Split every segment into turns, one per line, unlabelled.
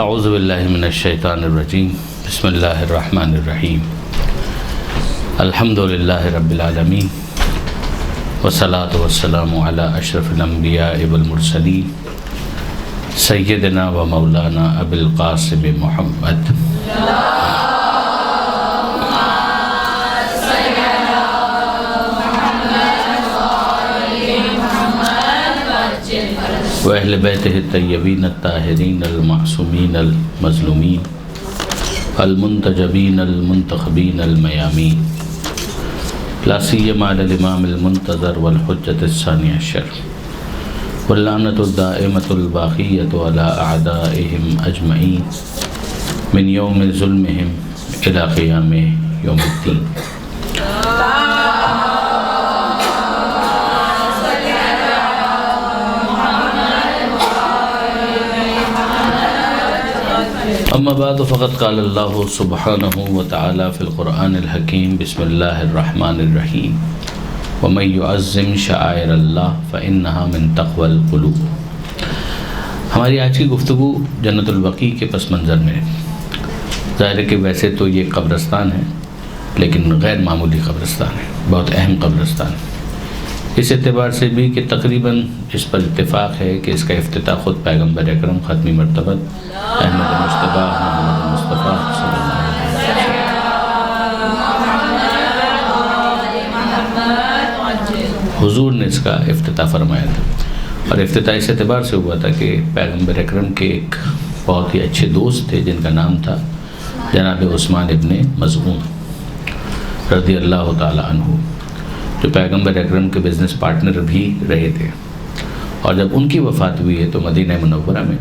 اعوذ باللہ من الشیطان الرجیم بسم اللہ الرحمن الرحیم الحمد للہ رب العالمین والصلاة والسلام علی اشرف الانبیاء والمرسلین سیدنا و مولانا ابی القاسم محمد وأهل بيته الطيبين الطاهرين المعصومين المظلومين المنتجبين المنتخبين الميامين لا سيما على الإمام المنتظر والحجة الثاني عشر واللعنة الدائمة الباقية على أعدائهم أجمعين من يوم ظلمهم إلى قيام يوم الدين. اما بعد فقد قال اللہ سبحانہ وتعالی فی القرآن الحکیم بسم اللہ الرحمن الرحیم ومن يعظم شعائر اللہ فإنها من تقوى القلوب. ہماری آج کی گفتگو جنت البقیع کے پس منظر میں ظاہر ہے کہ ویسے تو یہ قبرستان ہے لیکن غیر معمولی قبرستان ہے، بہت اہم قبرستان ہے، اس اعتبار سے بھی کہ تقریباً اس پر اتفاق ہے کہ اس کا افتتاح خود پیغمبر اکرم ختمی مرتبت احمد مصطفیٰ محمد مصطفیٰ صلی اللہ علیہ وسلم حضور نے اس کا افتتاح فرمایا تھا، اور افتتاح اس اعتبار سے ہوا تھا کہ پیغمبر اکرم کے ایک بہت ہی اچھے دوست تھے جن کا نام تھا جناب عثمان ابن مظعون رضی اللہ تعالی عنہ، جو پیغمبر اکرم کے بزنس پارٹنر بھی رہے تھے. اور جب ان کی وفات ہوئی ہے تو مدینہ منورہ میں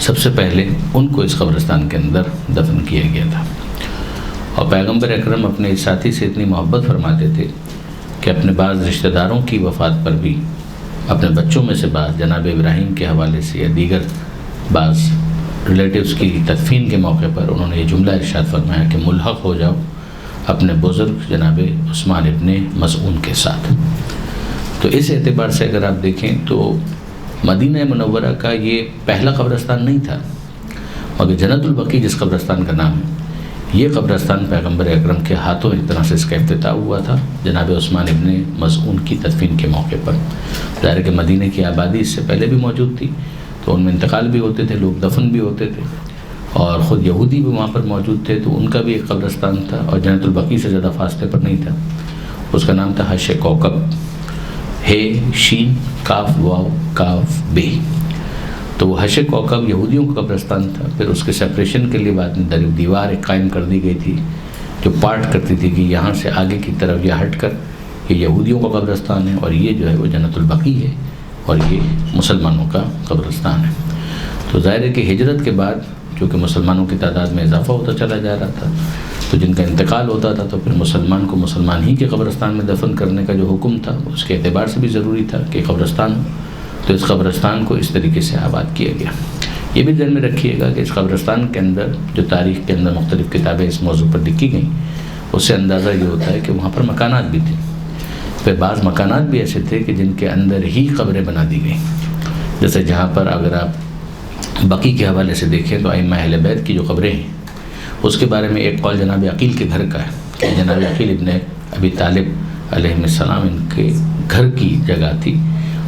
سب سے پہلے ان کو اس قبرستان کے اندر دفن کیا گیا تھا. اور پیغمبر اکرم اپنے اس ساتھی سے اتنی محبت فرماتے تھے کہ اپنے بعض رشتہ داروں کی وفات پر بھی اپنے بچوں میں سے بعض جناب ابراہیم کے حوالے سے یا دیگر بعض ریلیٹیوز کی تدفین کے موقع پر انہوں نے یہ جملہ ارشاد فرمایا کہ ملحق ہو جاؤ اپنے بزرگ جناب عثمان ابن مظعون کے ساتھ. تو اس اعتبار سے اگر آپ دیکھیں تو مدینہ منورہ کا یہ پہلا قبرستان نہیں تھا، مگر جنت البقیع جس قبرستان کا نام ہے یہ قبرستان پیغمبر اکرم کے ہاتھوں ایک طرح سے اس کا افتتاح ہوا تھا جناب عثمان ابن مظعون کی تدفین کے موقع پر. ظاہر ہے کہ مدینہ کی آبادی اس سے پہلے بھی موجود تھی تو ان میں انتقال بھی ہوتے تھے، لوگ دفن بھی ہوتے تھے، اور خود یہودی بھی وہاں پر موجود تھے تو ان کا بھی ایک قبرستان تھا اور جنت البقیع سے زیادہ فاصلے پر نہیں تھا. اس کا نام تھا حش کوکب، ہے شین کاف واو کاف بے. تو وہ حش کوکب یہودیوں کا قبرستان تھا. پھر اس کے سپریشن کے لیے بعد میں دیوار ایک قائم کر دی گئی تھی جو پارٹ کرتی تھی کہ یہاں سے آگے کی طرف یا ہٹ کر یہ یہودیوں کا قبرستان ہے اور یہ جو ہے وہ جنت البقیع ہے اور یہ مسلمانوں کا قبرستان ہے. تو ظاہر ہے کہ ہجرت کے بعد چونکہ مسلمانوں کی تعداد میں اضافہ ہوتا چلا جا رہا تھا تو جن کا انتقال ہوتا تھا تو پھر مسلمان کو مسلمان ہی کے قبرستان میں دفن کرنے کا جو حکم تھا اس کے اعتبار سے بھی ضروری تھا کہ قبرستان ہو. تو اس قبرستان کو اس طریقے سے آباد کیا گیا. یہ بھی ذہن میں رکھیے گا کہ اس قبرستان کے اندر جو تاریخ کے اندر مختلف کتابیں اس موضوع پر لکھی گئیں اس سے اندازہ یہ ہوتا ہے کہ وہاں پر مکانات بھی تھے. پھر بعض مکانات بھی ایسے تھے کہ جن کے اندر ہی قبریں بنا دی گئیں، جیسے جہاں پر اگر آپ بقیع کے حوالے سے دیکھیں تو ائمہ اہل بیت کی جو قبریں ہیں اس کے بارے میں ایک قول جناب عقیل کے گھر کا ہے کہ جناب عقیل ابن ابی طالب علیہ السلام ان کے گھر کی جگہ تھی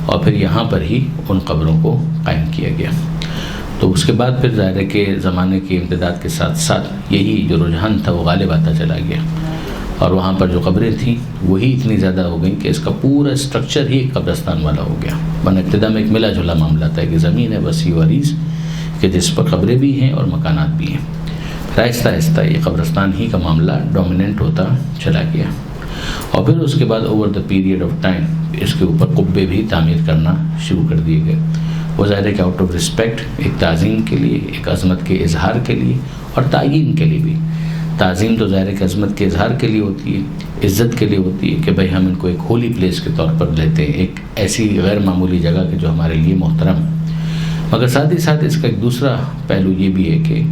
اور پھر یہاں پر ہی ان قبروں کو قائم کیا گیا. تو اس کے بعد پھر ظاہر ہے کہ زمانے کی امتداد کے ساتھ ساتھ یہی جو رجحان تھا وہ غالب آتا چلا گیا اور وہاں پر جو قبریں تھیں وہی اتنی زیادہ ہو گئیں کہ اس کا پورا اسٹرکچر ہی قبرستان والا ہو گیا. ورنہ ابتدا میں ایک ملا جلا معاملہ تھا کہ زمین ہے وسیع و عریض کہ جس پر قبریں بھی ہیں اور مکانات بھی ہیں. آہستہ آہستہ یہ قبرستان ہی کا معاملہ ڈومیننٹ ہوتا چلا گیا اور پھر اس کے بعد over the period of time اس کے اوپر قبے بھی تعمیر کرنا شروع کر دیے گئے. وہ ظاہر ہے کہ آؤٹ آف رسپیکٹ ایک تعظیم کے لیے، ایک عظمت کے اظہار کے لیے اور تعین کے لیے بھی. تعظیم تو ظاہر ہے کہ عظمت کے اظہار کے لیے ہوتی ہے، عزت کے لیے ہوتی ہے کہ بھائی ہم ان کو ایک ہولی پلیس کے طور پر لیتے ہیں، ایک ایسی غیر معمولی جگہ کہ جو ہمارے لیے محترم ہے. مگر ساتھ ہی ساتھ اس کا ایک دوسرا پہلو یہ بھی ہے کہ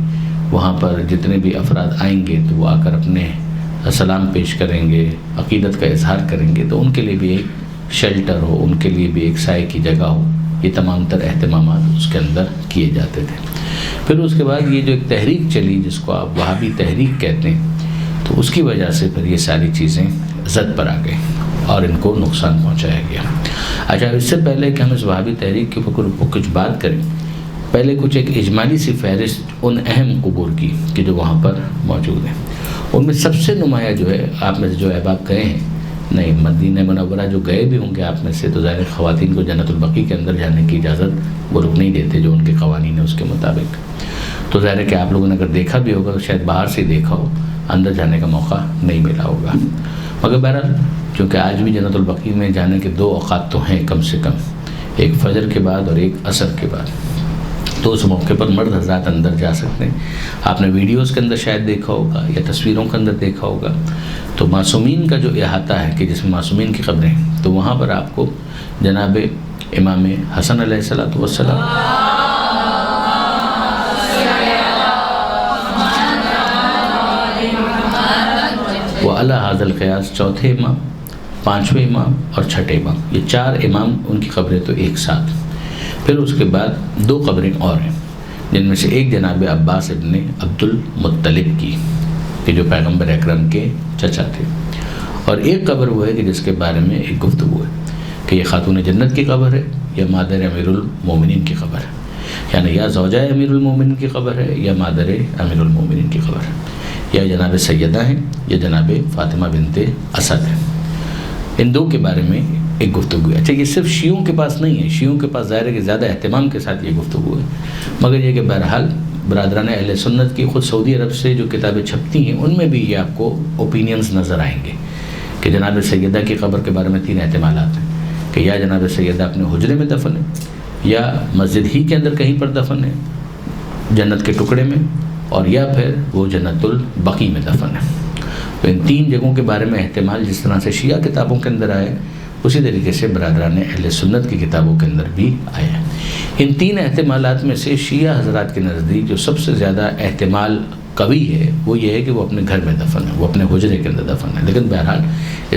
وہاں پر جتنے بھی افراد آئیں گے تو وہ آ کر اپنے سلام پیش کریں گے، عقیدت کا اظہار کریں گے، تو ان کے لیے بھی ایک شیلٹر ہو، ان کے لیے بھی ایک سائے کی جگہ ہو. یہ تمام تر اہتمامات اس کے اندر کیے جاتے تھے. پھر اس کے بعد یہ جو ایک تحریک چلی جس کو آپ وہابی تحریک کہتے ہیں، تو اس کی وجہ سے پھر یہ ساری چیزیں زد پر آ گئی اور ان کو نقصان پہنچایا گیا۔ اچھا، اس سے پہلے کہ ہم اس وہابی تحریک کے اوپر کچھ بات کریں، پہلے کچھ ایک اجمالی سی فہرست ان اہم قبور کی کہ جو وہاں پر موجود ہیں۔ ان میں سب سے نمایاں جو ہے، آپ میں سے جو احباب گئے ہیں، نہیں مدینہ منورہ جو گئے بھی ہوں گے آپ میں سے، تو ظاہر خواتین کو جنت البقیع کے اندر جانے کی اجازت وہ لوگ نہیں دیتے جو ان کے قوانین ہیں اس کے مطابق، تو ظاہر ہے کہ آپ لوگوں نے اگر دیکھا بھی ہوگا تو شاید باہر سے دیکھا ہو، اندر جانے کا موقع نہیں ملا ہوگا۔ مگر بہرحال چونکہ آج بھی جنت البقیع میں جانے کے 2 اوقات تو ہیں کم سے کم، ایک فجر کے بعد اور ایک عصر کے بعد، تو اس موقع پر مرد حضرات اندر جا سکتے ہیں۔ آپ نے ویڈیوز کے اندر شاید دیکھا ہوگا یا تصویروں کے اندر دیکھا ہوگا، تو معصومین کا جو احاطہ ہے کہ جس میں معصومین کی قبریں ہیں، تو وہاں پر آپ کو جناب امام حسن علیہ الصلوۃ والسلام وعلی ھذا القیاس 4تھے امام، 5ویں امام اور 6ٹھے امام، یہ 4 امام ان کی قبریں تو ایک ساتھ۔ پھر اس کے بعد 2 قبریں اور ہیں جن میں سے ایک جناب عباس ابن عبد المطلب کی کہ جو پیغمبر اکرم کے چچا تھے، اور ایک قبر وہ ہے کہ جس کے بارے میں ایک گفتگو ہے کہ یہ خاتون جنت کی قبر ہے یا مادر امیر المومنین کی قبر ہے، یعنی یا زوجہ امیر المومنین کی قبر ہے یا مادر امیر المومنین کی قبر ہے، یا جناب سیدہ ہیں یا جناب فاطمہ بنت اسد ہیں۔ ان 2 کے بارے میں ایک گفتگو ہے۔ اچھا، یہ صرف شیعوں کے پاس نہیں ہے، شیعوں کے پاس ظاہر ہے کہ زیادہ اہتمام کے ساتھ یہ گفتگو ہے، مگر یہ کہ بہرحال برادران اہل سنت کی خود سعودی عرب سے جو کتابیں چھپتی ہیں ان میں بھی یہ آپ کو اوپینینز نظر آئیں گے کہ جناب سیدہ کی قبر کے بارے میں 3 احتمالات ہیں کہ یا جناب سیدہ اپنے حجرے میں دفن ہے، یا مسجد ہی کے اندر کہیں پر دفن ہے جنت کے ٹکڑے میں، اور یا پھر وہ جنت البقیع میں دفن ہے۔ تو ان 3 جگہوں کے بارے میں احتمال جس طرح سے شیعہ کتابوں کے اندر آئے، اسی طریقے سے برادران اہل سنت کی کتابوں کے اندر بھی آیا ہے۔ ان 3 احتمالات میں سے شیعہ حضرات کے نزدیک جو سب سے زیادہ احتمال قوی ہے وہ یہ ہے کہ وہ اپنے گھر میں دفن ہے، وہ اپنے حجرے کے اندر دفن ہے، لیکن بہرحال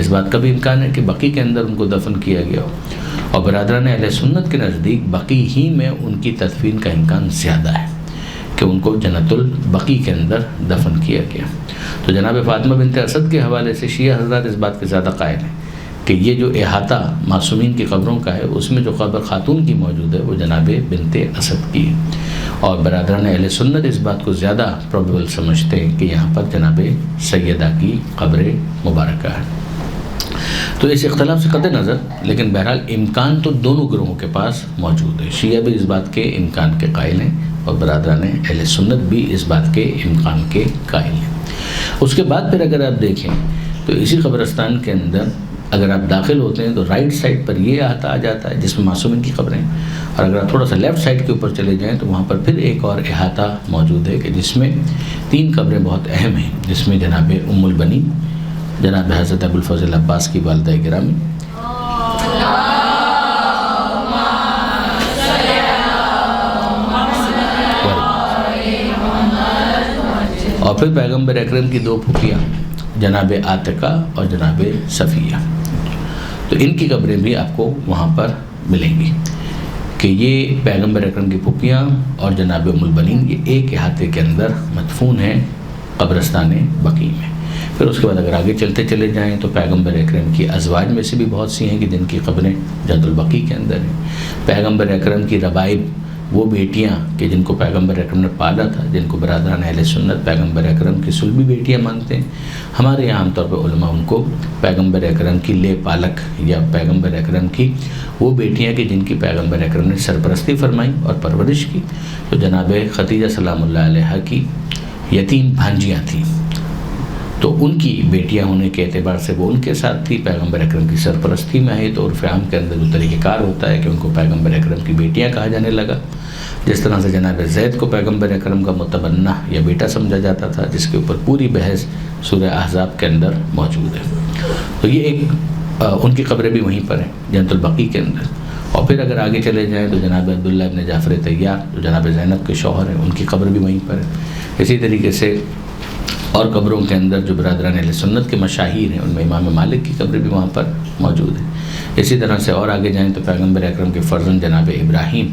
اس بات کا بھی امکان ہے کہ بقیع کے اندر ان کو دفن کیا گیا ہو، اور برادران اہل سنت کے نزدیک بقیع ہی میں ان کی تدفین کا امکان زیادہ ہے کہ ان کو جنت البقیع کے اندر دفن کیا گیا۔ تو جناب فاطمہ بنت اسد کے حوالے سے شیعہ حضرات اس بات کے زیادہ قائل ہیں کہ یہ جو احاطہ معصومین کی قبروں کا ہے اس میں جو قبر خاتون کی موجود ہے وہ جناب بنت اسد کی ہے، اور برادران اہل سنت اس بات کو زیادہ پروبیبل سمجھتے ہیں کہ یہاں پر جناب سیدہ کی قبر مبارکہ ہے۔ تو اس اختلاف سے قطع نظر لیکن بہرحال امکان تو دونوں گروہوں کے پاس موجود ہے، شیعہ بھی اس بات کے امکان کے قائل ہیں اور برادران اہل سنت بھی اس بات کے امکان کے قائل ہیں۔ اس کے بعد پھر اگر آپ دیکھیں تو اسی قبرستان کے اندر اگر آپ داخل ہوتے ہیں تو رائٹ سائڈ پر یہ احاطہ آ جاتا ہے جس میں معصومین کی قبریں، اور اگر آپ تھوڑا سا لیفٹ سائڈ کے اوپر چلے جائیں تو وہاں پر پھر ایک اور احاطہ موجود ہے کہ جس میں 3 قبریں بہت اہم ہیں، جس میں جناب ام البنین جناب حضرت ابو الفضل عباس کی والدہ گرامی، اور پھر پیغمبر اکرم کی 2 پھوپھیاں جناب عاتقہ اور جناب صفیہ، تو ان کی قبریں بھی آپ کو وہاں پر ملیں گی کہ یہ پیغمبر اکرم کی پھوپھیاں اور جناب ام البنین یہ ایک احاطے کے اندر مدفون ہیں قبرستان بقیع میں۔ پھر اس کے بعد اگر آگے چلتے چلے جائیں تو پیغمبر اکرم کی ازواج میں سے بھی بہت سی ہیں کہ جن کی قبریں جنت البقیع کے اندر ہیں، پیغمبر اکرم کی ربائب وہ بیٹیاں کہ جن کو پیغمبر اکرم نے پالا تھا، جن کو برادران اہل سنت پیغمبر اکرم کی صلبی بیٹیاں مانتے ہیں، ہمارے یہاں عام طور پہ علماء ان کو پیغمبر اکرم کی لے پالک یا پیغمبر اکرم کی وہ بیٹیاں کہ جن کی پیغمبر اکرم نے سرپرستی فرمائی اور پرورش کی، تو جناب خدیجہ سلام اللہ علیہ کی یتیم بھانجیاں تھیں، تو ان کی بیٹیاں ہونے کے اعتبار سے وہ ان کے ساتھ تھی، پیغمبر اکرم کی سرپرستی میں آئی، تو عرف عام کے اندر جو طریقہ کار ہوتا ہے کہ ان کو پیغمبر اکرم کی بیٹیاں کہا جانے لگا، جس طرح سے جناب زید کو پیغمبر اکرم کا متبنہ یا بیٹا سمجھا جاتا تھا، جس کے اوپر پوری بحث سورہ احزاب کے اندر موجود ہے۔ تو یہ ایک ان کی قبریں بھی وہیں پر ہیں جنت البقیع کے اندر، اور پھر اگر آگے چلے جائیں تو جناب عبداللہ ابن جعفر طیار جو جناب زینب کے شوہر ہیں ان کی قبر بھی وہیں پر ہے۔ اسی طریقے سے اور قبروں کے اندر جو برادران اہل سنت کے مشاہیر ہیں ان میں امام مالک کی قبر بھی وہاں پر موجود ہے۔ اسی طرح سے اور آگے جائیں تو پیغمبر اکرم کے فرزند جناب ابراہیم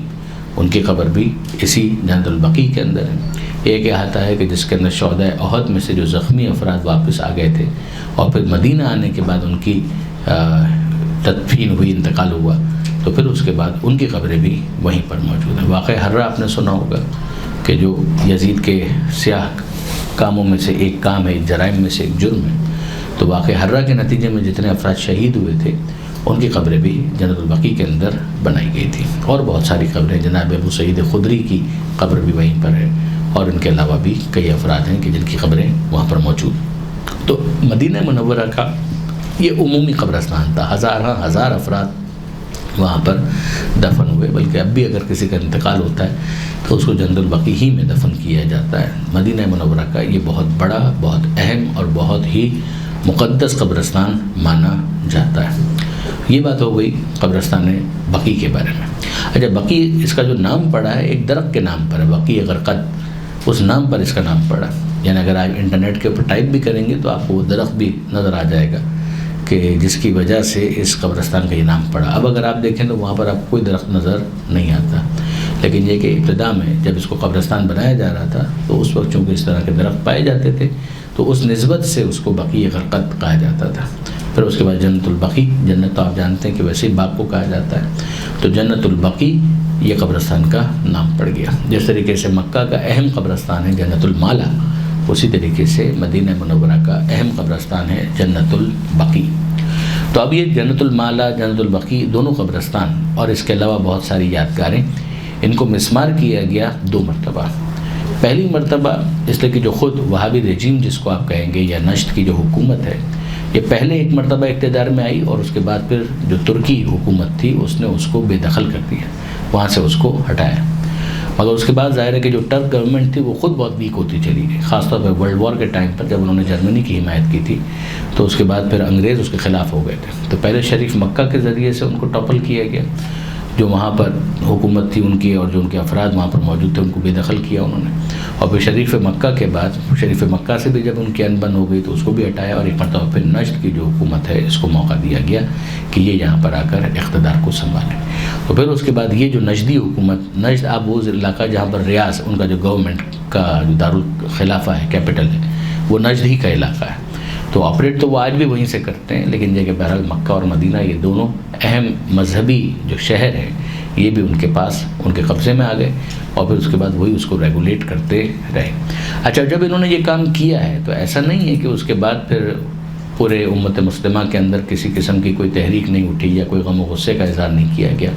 ان کی قبر بھی اسی جنت البقیع کے اندر ہے۔ ایک احاطہ ہے کہ جس کے اندر شہداء احد میں سے جو زخمی افراد واپس آ گئے تھے اور پھر مدینہ آنے کے بعد ان کی تدفین ہوئی، انتقال ہوا، تو پھر اس کے بعد ان کی قبریں بھی وہیں پر موجود ہیں۔ واقعہ حرہ آپ نے سنا ہوگا کہ جو یزید کے سیاہ کاموں میں سے ایک کام ہے، ایک جرائم میں سے ایک جرم ہے، تو واقعہ حرہ کے نتیجے میں جتنے افراد شہید ہوئے تھے ان کی قبریں بھی جنت البقیع کے اندر بنائی گئی تھی۔ اور بہت ساری قبریں، جناب ابو سعید خدری کی قبر بھی وہیں پر ہے، اور ان کے علاوہ بھی کئی افراد ہیں کہ جن کی قبریں وہاں پر موجود۔ تو مدینہ منورہ کا یہ عمومی قبرستان تھا، ہزار افراد وہاں پر دفن ہوئے، بلکہ اب بھی اگر کسی کا انتقال ہوتا ہے تو اس کو جنت البقیع ہی میں دفن کیا جاتا ہے۔ مدینہ منورہ کا یہ بہت بڑا، بہت اہم اور بہت ہی مقدس قبرستان مانا جاتا ہے۔ یہ بات ہو گئی قبرستان بقیع کے بارے میں۔ اچھا، بقیع اس کا جو نام پڑا ہے ایک درخت کے نام پر ہے، بقیع غرقد، اس نام پر اس کا نام پڑا، یعنی اگر آپ انٹرنیٹ کے اوپر ٹائپ بھی کریں گے تو آپ کو وہ درخت بھی نظر آ جائے گا کہ جس کی وجہ سے اس قبرستان کا یہ نام پڑا۔ اب اگر آپ دیکھیں تو وہاں پر آپ کو کوئی درخت نظر نہیں آتا، لیکن یہ کہ ابتدا میں جب اس کو قبرستان بنایا جا رہا تھا تو اس وقت چونکہ اس طرح کے درخت پائے جاتے تھے تو اس نسبت سے اس کو بقیع غرقد کہا جاتا تھا۔ پھر اس کے بعد جنت البقیع، جنت تو آپ جانتے ہیں کہ ویسے ہی باغ کو کہا جاتا ہے، تو جنت البقیع یہ قبرستان کا نام پڑ گیا۔ جس طریقے سے مکہ کا اہم قبرستان ہے جنت المالا، اسی طریقے سے مدینہ منورہ کا اہم قبرستان ہے جنت البقیع۔ تو اب یہ جنت المالا، جنت البقیع دونوں قبرستان اور اس کے علاوہ بہت ساری یادگاریں، ان کو مسمار کیا گیا 2 مرتبہ۔ پہلی مرتبہ اس لیے کہ جو خود وہابی رجیم جس کو آپ کہیں گے یا نشت کی جو حکومت ہے، یہ پہلے ایک مرتبہ اقتدار میں آئی اور اس کے بعد پھر جو ترکی حکومت تھی اس نے اس کو بے دخل کر دیا، وہاں سے اس کو ہٹایا۔ مگر اس کے بعد ظاہر ہے کہ جو ٹرک گورنمنٹ تھی وہ خود بہت ویک ہوتی چلی گئی، خاص طور پہ ورلڈ وار کے ٹائم پر جب انہوں نے جرمنی کی حمایت کی تھی تو اس کے بعد پھر انگریز اس کے خلاف ہو گئے تھے۔ تو پہلے شریف مکہ کے ذریعے سے ان کو ٹاپل کیا گیا، جو وہاں پر حکومت تھی ان کی اور جو ان کے افراد وہاں پر موجود تھے ان کو بے دخل کیا انہوں نے، اور پھر شریف مکہ کے بعد شریف مکہ سے بھی جب ان کی انبن ہو گئی تو اس کو بھی ہٹایا، اور ایک مرتبہ پھر نجد کی جو حکومت ہے اس کو موقع دیا گیا کہ یہ یہاں پر آ کر اقتدار کو سنبھالیں۔ تو پھر اس کے بعد یہ جو نجدی حکومت، نجد آپ وہ علاقہ جہاں پر ریاض ان کا جو گورنمنٹ کا جو دارالخلافہ ہے، کیپٹل ہے، وہ نجد ہی کا علاقہ ہے، تو آپریٹ تو وہ آج بھی وہیں سے کرتے ہیں، لیکن یہ کہ بہرحال مکہ اور مدینہ یہ دونوں اہم مذہبی جو شہر ہیں یہ بھی ان کے پاس، ان کے قبضے میں آ گئے، اور پھر اس کے بعد وہی اس کو ریگولیٹ کرتے رہے۔ اچھا، جب انہوں نے یہ کام کیا ہے تو ایسا نہیں ہے کہ اس کے بعد پھر پورے امت مسلمہ کے اندر کسی قسم کی کوئی تحریک نہیں اٹھی یا کوئی غم و غصے کا اظہار نہیں کیا گیا۔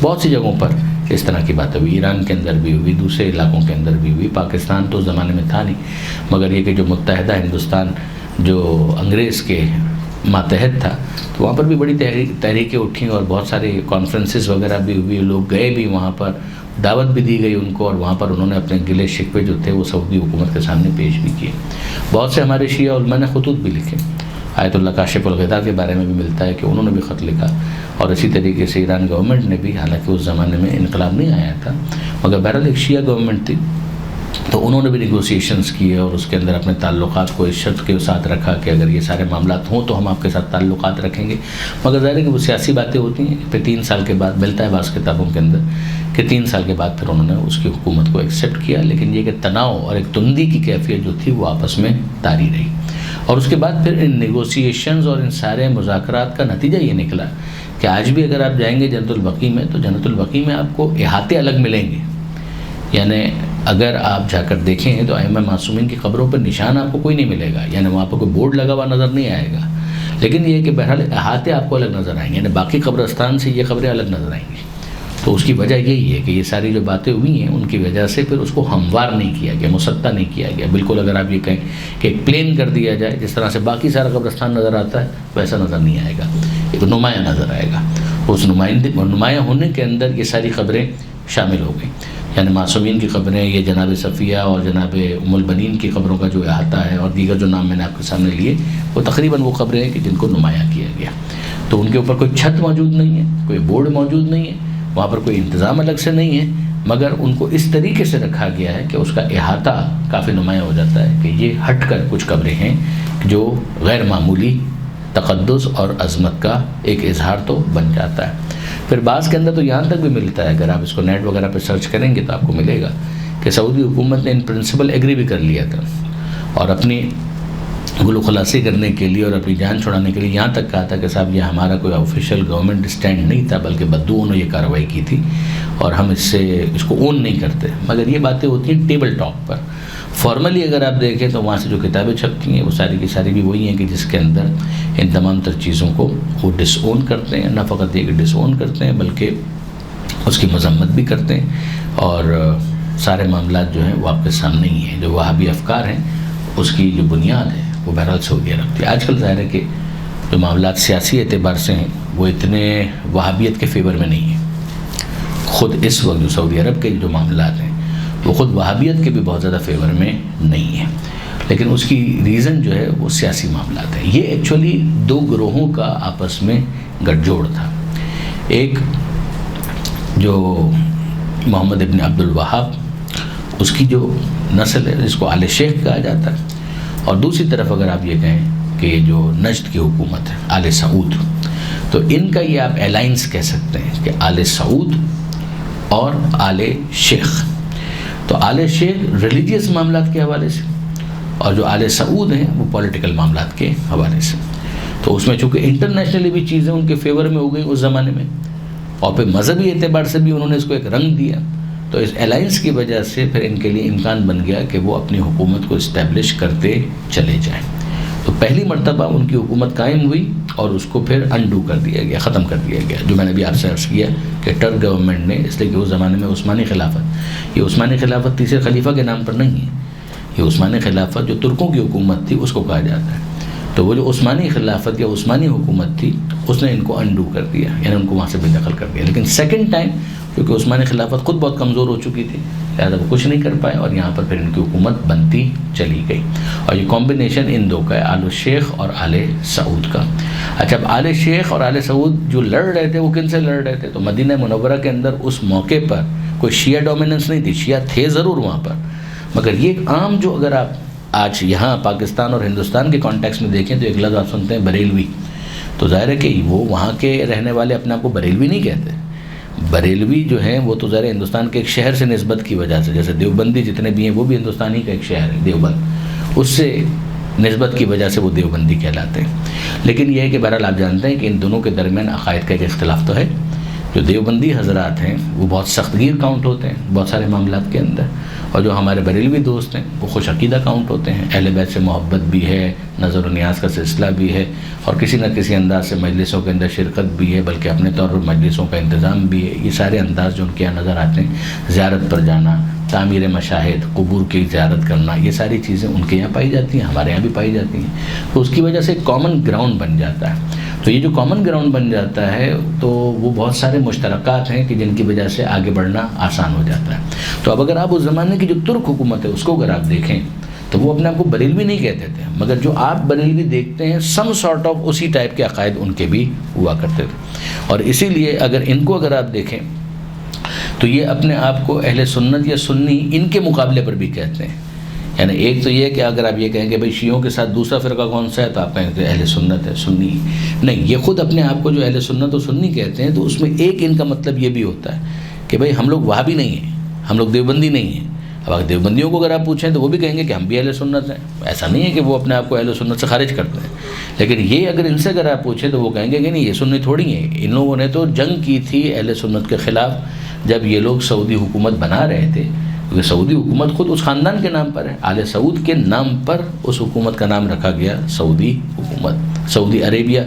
بہت سی جگہوں پر اس طرح کی باتیں ہوئی، ایران کے اندر بھی ہوئی، دوسرے علاقوں کے اندر بھی ہوئی، پاکستان تو اس زمانے میں تھا نہیں، مگر یہ کہ جو متحدہ ہندوستان جو انگریز کے ماتحت تھا تو وہاں پر بھی بڑی تحریکیں اٹھیں اور بہت سارے کانفرنسز وغیرہ بھی ہوئی، لوگ گئے بھی وہاں پر، دعوت بھی دی گئی ان کو، اور وہاں پر انہوں نے اپنے گلے شکوے جو تھے وہ سعودی حکومت کے سامنے پیش بھی کیے۔ بہت سے ہمارے شیعہ علماء نے خطوط بھی لکھے، آیت اللہ کاشف الغطا کے بارے میں بھی ملتا ہے کہ انہوں نے بھی خط لکھا، اور اسی طریقے سے ایران گورنمنٹ نے بھی، حالانکہ اس زمانے میں انقلاب نہیں آیا تھا مگر بہرحال ایک شیعہ گورنمنٹ تھی، تو انہوں نے بھی نیگوسیشنز کیے اور اس کے اندر اپنے تعلقات کو اس شرط کے ساتھ رکھا کہ اگر یہ سارے معاملات ہوں تو ہم آپ کے ساتھ تعلقات رکھیں گے، مگر ظاہر ہے کہ وہ سیاسی باتیں ہوتی ہیں۔ پھر 3 سال کے بعد ملتا ہے بعض کتابوں کے اندر کہ 3 سال کے بعد پھر انہوں نے اس کی حکومت کو ایکسیپٹ کیا، لیکن یہ کہ تناؤ اور ایک تندی کی کیفیت جو تھی وہ آپس میں طاری رہی، اور اس کے بعد پھر ان نیگوسیشنز اور ان سارے مذاکرات کا نتیجہ یہ نکلا کہ آج بھی اگر آپ جائیں گے جنت البقیع میں تو جنت البقیع میں آپ کو احاطے الگ ملیں گے، یعنی اگر آپ جا کر دیکھیں تو ائمہ معصومین کی قبروں پر نشان آپ کو کوئی نہیں ملے گا، یعنی وہاں پر کوئی بورڈ لگا ہوا نظر نہیں آئے گا، لیکن یہ کہ بہرحال احاطے آپ کو الگ نظر آئیں گے، یعنی باقی قبرستان سے یہ قبریں الگ نظر آئیں گی۔ تو اس کی وجہ یہی ہے کہ یہ ساری جو باتیں ہوئی ہیں ان کی وجہ سے پھر اس کو ہموار نہیں کیا گیا، مسطح نہیں کیا گیا، بالکل اگر آپ یہ کہیں کہ ایک پلین کر دیا جائے جس طرح سے باقی سارا قبرستان نظر آتا ہے ویسا نظر نہیں آئے گا، ایک نمایاں نظر آئے گا۔ اس نمایاں ہونے کے اندر یہ ساری خبریں شامل ہو گئیں، یعنی معصومین کی قبریں، یہ جناب صفیہ اور جناب ام البنین کی قبروں کا جو احاطہ ہے، اور دیگر جو نام میں نے آپ کے سامنے لیے وہ تقریباً وہ قبریں ہیں کہ جن کو نمایاں کیا گیا۔ تو ان کے اوپر کوئی چھت موجود نہیں ہے، کوئی بورڈ موجود نہیں ہے، وہاں پر کوئی انتظام الگ سے نہیں ہے، مگر ان کو اس طریقے سے رکھا گیا ہے کہ اس کا احاطہ کافی نمایاں ہو جاتا ہے کہ یہ ہٹ کر کچھ قبریں ہیں جو غیر معمولی تقدس اور عظمت کا ایک اظہار تو بن جاتا ہے۔ پھر بعض کے اندر تو یہاں تک بھی ملتا ہے، اگر آپ اس کو نیٹ وغیرہ پہ سرچ کریں گے تو آپ کو ملے گا کہ سعودی حکومت نے ان پرنسپل ایگری بھی کر لیا تھا، اور اپنی گلو خلاصی کرنے کے لیے اور اپنی جان چھڑانے کے لیے یہاں تک کہا تھا کہ صاحب یہ ہمارا کوئی آفیشیل گورنمنٹ اسٹینڈ نہیں تھا، بلکہ بدوؤں نے یہ کارروائی کی تھی اور ہم اس کو اون نہیں کرتے. مگر یہ باتیں ہوتی ہیں ٹیبل ٹاک پر. فارملی اگر آپ دیکھیں تو وہاں سے جو کتابیں چھپتی ہیں وہ ساری کی ساری بھی وہی ہیں کہ جس کے اندر ان تمام تر چیزوں کو وہ ڈس اون کرتے ہیں. نہ فقط یہ کہ ڈس اون کرتے ہیں بلکہ اس کی مذمت بھی کرتے ہیں، اور سارے معاملات جو ہیں وہ آپ کے سامنے ہی ہیں. جو وہابی افکار ہیں اس کی جو بنیاد ہے وہ بہرحال سعودی عرب تھی. آج کل ظاہر ہے کہ جو معاملات سیاسی اعتبار سے ہیں وہ اتنے وہابیت کے فیور میں نہیں ہیں. خود اس وقت جو سعودی عرب کے جو معاملات ہیں وہ خود وہابیت کے بھی بہت زیادہ فیور میں نہیں ہیں، لیکن اس کی ریزن جو ہے وہ سیاسی معاملات ہیں. یہ ایکچولی دو گروہوں کا آپس میں گٹھ جوڑ تھا. ایک جو محمد ابن عبد الوہاب، اس کی جو نسل ہے جس کو آل شیخ کہا جاتا ہے، اور دوسری طرف اگر آپ یہ کہیں کہ جو نجد کی حکومت ہے آل سعود، تو ان کا یہ آپ الائنس کہہ سکتے ہیں کہ آل سعود اور آل شیخ. تو آل شیخ ریلیجیس معاملات کے حوالے سے، اور جو آل سعود ہیں وہ پولیٹیکل معاملات کے حوالے سے. تو اس میں چونکہ انٹرنیشنلی بھی چیزیں ان کے فیور میں ہو گئی اس زمانے میں، اور پھر مذہبی اعتبار سے بھی انہوں نے اس کو ایک رنگ دیا، تو اس الائنس کی وجہ سے پھر ان کے لیے امکان بن گیا کہ وہ اپنی حکومت کو اسٹیبلش کرتے چلے جائیں. تو پہلی مرتبہ ان کی حکومت قائم ہوئی اور اس کو پھر انڈو کر دیا گیا، ختم کر دیا گیا. جو میں نے ابھی آپ سے عرض کیا کہ ٹرک گورنمنٹ نے، اس لیے کہ اس زمانے میں عثمانی خلافت، یہ عثمانی خلافت تیسرے خلیفہ کے نام پر نہیں ہے، یہ عثمانی خلافت جو ترکوں کی حکومت تھی اس کو کہا جاتا ہے. تو وہ جو عثمانی خلافت یا عثمانی حکومت تھی اس نے ان کو انڈو کر دیا، یعنی ان کو وہاں سے بے دخل کر دیا. لیکن سیکنڈ ٹائم کیونکہ عثمانی خلافت خود بہت کمزور ہو چکی تھی، لہٰذا وہ کچھ نہیں کر پائے، اور یہاں پر پھر ان کی حکومت بنتی چلی گئی. اور یہ کمبینیشن ان دو کا ہے، آل شیخ اور آل سعود کا. اچھا، اب آل شیخ اور آل سعود جو لڑ رہے تھے وہ کن سے لڑ رہے تھے؟ تو مدینہ منورہ کے اندر اس موقع پر کوئی شیعہ ڈومیننس نہیں تھی، شیعہ تھے ضرور وہاں پر، مگر یہ ایک عام جو اگر آپ آج یہاں پاکستان اور ہندوستان کے کانٹیکس میں دیکھیں تو ایک لفظ آپ سنتے ہیں بریلوی. تو ظاہر ہے کہ وہ وہاں کے رہنے والے اپنے آپ کو بریلوی نہیں کہتے. بریلوی جو ہیں وہ تو ظاہر ہندوستان کے ایک شہر سے نسبت کی وجہ سے، جیسے دیوبندی جتنے بھی ہیں وہ بھی ہندوستانی کا ایک شہر ہے دیوبند، اس سے نسبت کی وجہ سے وہ دیوبندی کہلاتے ہیں. لیکن یہ ہے کہ بہرحال آپ جانتے ہیں کہ ان دونوں کے درمیان عقائد کا ایک اختلاف تو ہے. جو دیوبندی حضرات ہیں وہ بہت سخت گیر کاؤنٹ ہوتے ہیں بہت سارے معاملات کے اندر، اور جو ہمارے بریلوی دوست ہیں وہ خوش عقیدہ کاؤنٹ ہوتے ہیں. اہل بیت سے محبت بھی ہے، نظر و نیاز کا سلسلہ بھی ہے، اور کسی نہ کسی انداز سے مجلسوں کے اندر شرکت بھی ہے، بلکہ اپنے طور پر مجلسوں کا انتظام بھی ہے. یہ سارے انداز جو ان کے یہاں نظر آتے ہیں، زیارت پر جانا، تعمیر مشاہد، قبور کی زیارت کرنا، یہ ساری چیزیں ان کے یہاں پائی جاتی ہیں، ہمارے یہاں بھی پائی جاتی ہیں. تو اس کی وجہ سے ایک کامن گراؤنڈ بن جاتا ہے. تو یہ جو کامن گراؤنڈ بن جاتا ہے تو وہ بہت سارے مشترکات ہیں کہ جن کی وجہ سے آگے بڑھنا آسان ہو جاتا ہے. تو اب اگر آپ اس زمانے کی جو ترک حکومت ہے اس کو اگر آپ دیکھیں تو وہ اپنے آپ کو بریلوی نہیں کہتے تھے، مگر جو آپ بریلوی دیکھتے ہیں سم سارٹ آف اسی ٹائپ کے عقائد ان کے بھی ہوا کرتے تھے. اور اسی لیے اگر ان کو اگر آپ دیکھیں تو یہ اپنے آپ کو اہل سنت یا سنی ان کے مقابلے پر بھی کہتے ہیں. یعنی ایک تو یہ کہ اگر آپ یہ کہیں کہ بھئی شیعوں کے ساتھ دوسرا فرقہ کون سا ہے تو آپ کہیں کہ اہل سنت ہے، سنی نہیں. یہ خود اپنے آپ کو جو اہل سنت و سنی کہتے ہیں تو اس میں ایک ان کا مطلب یہ بھی ہوتا ہے کہ بھئی ہم لوگ وہابی نہیں ہیں، ہم لوگ دیوبندی نہیں ہیں. اب اگر دیوبندیوں کو اگر آپ پوچھیں تو وہ بھی کہیں گے کہ ہم بھی اہل سنت ہیں. ایسا نہیں ہے کہ وہ اپنے آپ کو اہل سنت سے خارج کرتے ہیں، لیکن یہ اگر ان سے اگر آپ پوچھیں تو وہ کہیں گے کہ نہیں یہ سنی تھوڑی ہیں. ان لوگوں نے تو جنگ کی تھی اہل سنت کے خلاف جب یہ لوگ سعودی حکومت بنا رہے تھے، کیونکہ سعودی حکومت خود اس خاندان کے نام پر ہے، آل سعود کے نام پر اس حکومت کا نام رکھا گیا سعودی حکومت. سعودی عربیہ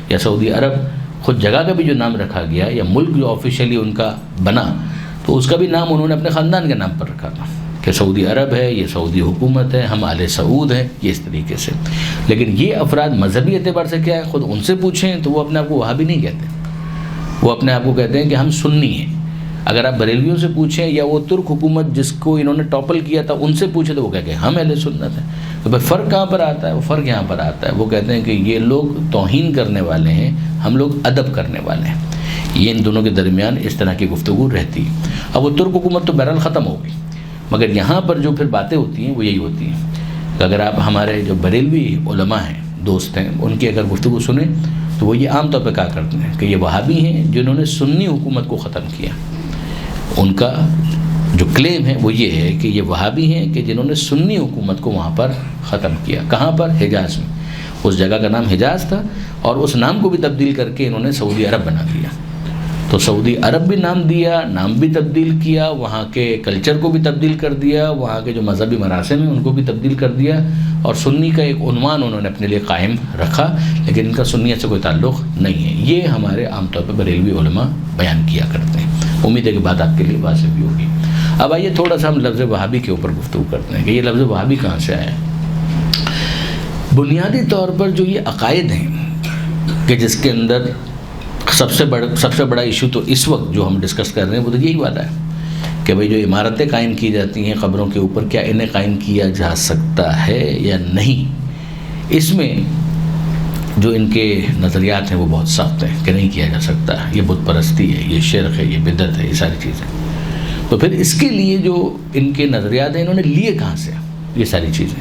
یا سعودی عرب خود جگہ کا بھی جو نام رکھا گیا یا ملک جو آفیشیلی ان کا بنا تو اس کا بھی نام انہوں نے اپنے خاندان کے نام پر رکھا تھا کہ سعودی عرب ہے، یہ سعودی حکومت ہے، ہم آل سعود ہیں، یہ اس طریقے سے. لیکن یہ افراد مذہبی اعتبار سے کیا ہے، خود ان سے پوچھیں تو وہ اپنے آپ کو وہابی نہیں کہتے، وہ اپنے آپ کو کہتے ہیں کہ ہم سنی ہیں. اگر آپ بریلویوں سے پوچھیں یا وہ ترک حکومت جس کو انہوں نے ٹاپل کیا تھا ان سے پوچھیں تو وہ کہتے ہیں ہم اہل سنت ہیں. تو بھائی فرق کہاں پر آتا ہے؟ وہ فرق یہاں پر آتا ہے، وہ کہتے ہیں کہ یہ لوگ توہین کرنے والے ہیں، ہم لوگ ادب کرنے والے ہیں. یہ ان دونوں کے درمیان اس طرح کی گفتگو رہتی ہے. اب وہ ترک حکومت تو بہرحال ختم ہو گئی، مگر یہاں پر جو پھر باتیں ہوتی ہیں وہ یہی ہوتی ہیں کہ اگر آپ ہمارے جو بریلوی علماء ہیں، دوست ہیں، ان کی اگر گفتگو سنیں تو وہ یہ عام طور پہ کہا کرتے ہیں کہ یہ وہابی ہیں جنہوں نے سنی حکومت کو ختم کیا. ان کا جو کلیم ہے وہ یہ ہے کہ یہ وہابی ہیں کہ جنہوں نے سنی حکومت کو وہاں پر ختم کیا. کہاں پر؟ حجاز میں. اس جگہ کا نام حجاز تھا اور اس نام کو بھی تبدیل کر کے انہوں نے سعودی عرب بنا دیا. تو سعودی عرب بھی نام دیا، نام بھی تبدیل کیا، وہاں کے کلچر کو بھی تبدیل کر دیا، وہاں کے جو مذہبی مراسم ہیں ان کو بھی تبدیل کر دیا، اور سنی کا ایک عنوان انہوں نے اپنے لیے قائم رکھا، لیکن ان کا سنیت سے کوئی تعلق نہیں ہے. یہ ہمارے عام طور پہ بریلوی علماء بیان کیا کرتے ہیں. امید ہے کہ بات آپ کے لیے واضح بھی ہوگی. اب آئیے تھوڑا سا ہم لفظ وہابی کے اوپر گفتگو کرتے ہیں کہ یہ لفظ وہابی کہاں سے آیا. بنیادی طور پر جو یہ عقائد ہیں کہ جس کے اندر سب سے بڑا ایشو تو اس وقت جو ہم ڈسکس کر رہے ہیں وہ تو یہی والا ہے کہ بھئی جو عمارتیں قائم کی جاتی ہیں قبروں کے اوپر، کیا انہیں قائم کیا جا سکتا ہے یا نہیں. اس میں جو ان کے نظریات ہیں وہ بہت سخت ہیں کہ نہیں کیا جا سکتا، یہ بت پرستی ہے، یہ شرک ہے، یہ بدعت ہے، یہ ساری چیزیں. تو پھر اس کے لیے جو ان کے نظریات ہیں انہوں نے لیے کہاں سے یہ ساری چیزیں؟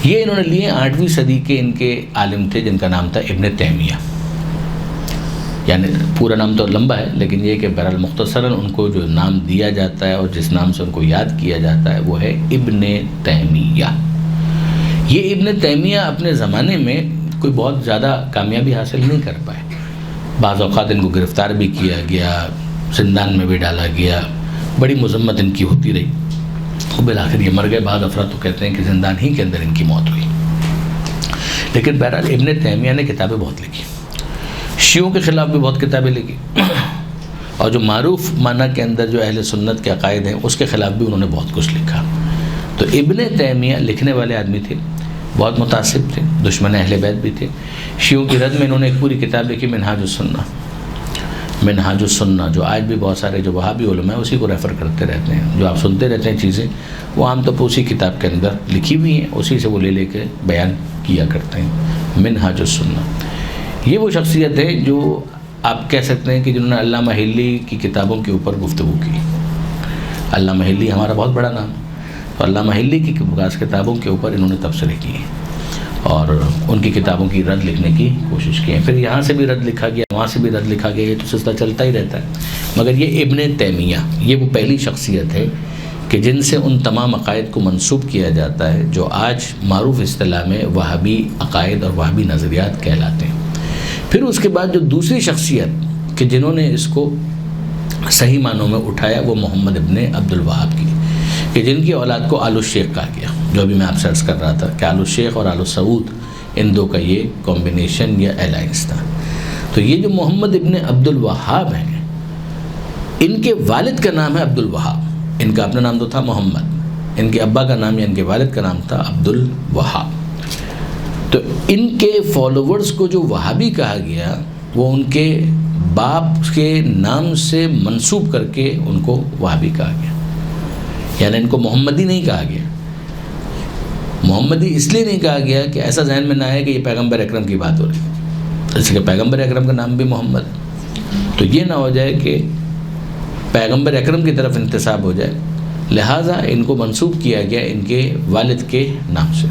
یہ انہوں نے لیے 8ویں صدی کے ان کے عالم تھے جن کا نام تھا ابن تیمیہ. یعنی پورا نام تو لمبا ہے لیکن یہ کہ بہرحال مختصراً ان کو جو نام دیا جاتا ہے اور جس نام سے ان کو یاد کیا جاتا ہے وہ ہے ابن تیمیہ. یہ ابن تیمیہ اپنے زمانے میں کوئی بہت زیادہ کامیابی حاصل نہیں کر پائے. بعض اوقات ان کو گرفتار بھی کیا گیا، زندان میں بھی ڈالا گیا، بڑی مذمت ان کی ہوتی رہی، اور بالآخر یہ مر گئے. بعض افراد تو کہتے ہیں کہ زندان ہی کے اندر ان کی موت ہوئی. لیکن بہرحال ابن تیمیہ نے کتابیں بہت لکھی، شیعوں کے خلاف بھی بہت کتابیں لکھی، اور جو معروف معنی کے اندر جو اہل سنت کے عقائد ہیں اس کے خلاف بھی انہوں نے بہت کچھ لکھا. تو ابن تیمیہ لکھنے والے آدمی تھے، بہت متعصب تھے، دشمن اہل بیت بھی تھے. شیعوں کی رد میں انہوں نے ایک پوری کتاب لکھی، منہاج السنہ، جو آج بھی بہت سارے جو وہابی علماء ہیں اسی کو ریفر کرتے رہتے ہیں. جو آپ سنتے رہتے ہیں چیزیں وہ عام طور پر اسی کتاب کے اندر لکھی ہوئی ہیں، اسی سے وہ لے کے بیان کیا کرتے ہیں. منہاج السنہ یہ وہ شخصیت ہے جو آپ کہہ سکتے ہیں کہ جنہوں نے علامہ حلی کی کتابوں کے اوپر گفتگو کی. علامہ حلی ہمارا بہت بڑا نام ہے، تو علامہ حلی کی بعض کتابوں کے اوپر انہوں نے تبصرے کیے اور ان کی کتابوں کی رد لکھنے کی کوشش کی. پھر یہاں سے بھی رد لکھا گیا، وہاں سے بھی رد لکھا گیا، یہ تو سلسلہ چلتا ہی رہتا ہے. مگر یہ ابن تیمیہ یہ وہ پہلی شخصیت ہے کہ جن سے ان تمام عقائد کو منسوب کیا جاتا ہے جو آج معروف اصطلاح میں وہابی عقائد اور وہابی نظریات کہلاتے ہیں. پھر اس کے بعد جو دوسری شخصیت کہ جنہوں نے اس کو صحیح معنوں میں اٹھایا وہ محمد ابن عبد الوہاب کی، کہ جن کی اولاد کو آل الشیخ کہا گیا، جو ابھی میں آپ سے عرض کر رہا تھا کہ آل الشیخ اور آل السعود ان دو کا یہ کمبینیشن یا الائنس تھا. تو یہ جو محمد ابن عبد الوہاب ہیں ان کے والد کا نام ہے عبد الوہاب. ان کا اپنا نام تو تھا محمد، ان کے ابا کا نام یا ان کے والد کا نام تھا عبد الوہاب. تو ان کے فالوورز کو جو وہابی کہا گیا وہ ان کے باپ کے نام سے منسوب کر کے ان کو وہابی کہا گیا. یعنی ان کو محمدی نہیں کہا گیا. محمدی اس لیے نہیں کہا گیا کہ ایسا ذہن میں نہ ہے کہ یہ پیغمبر اکرم کی بات ہو رہی ہے، اس لیے پیغمبر اکرم کا نام بھی محمد، تو یہ نہ ہو جائے کہ پیغمبر اکرم کی طرف انتساب ہو جائے، لہٰذا ان کو منسوب کیا گیا ان کے والد کے نام سے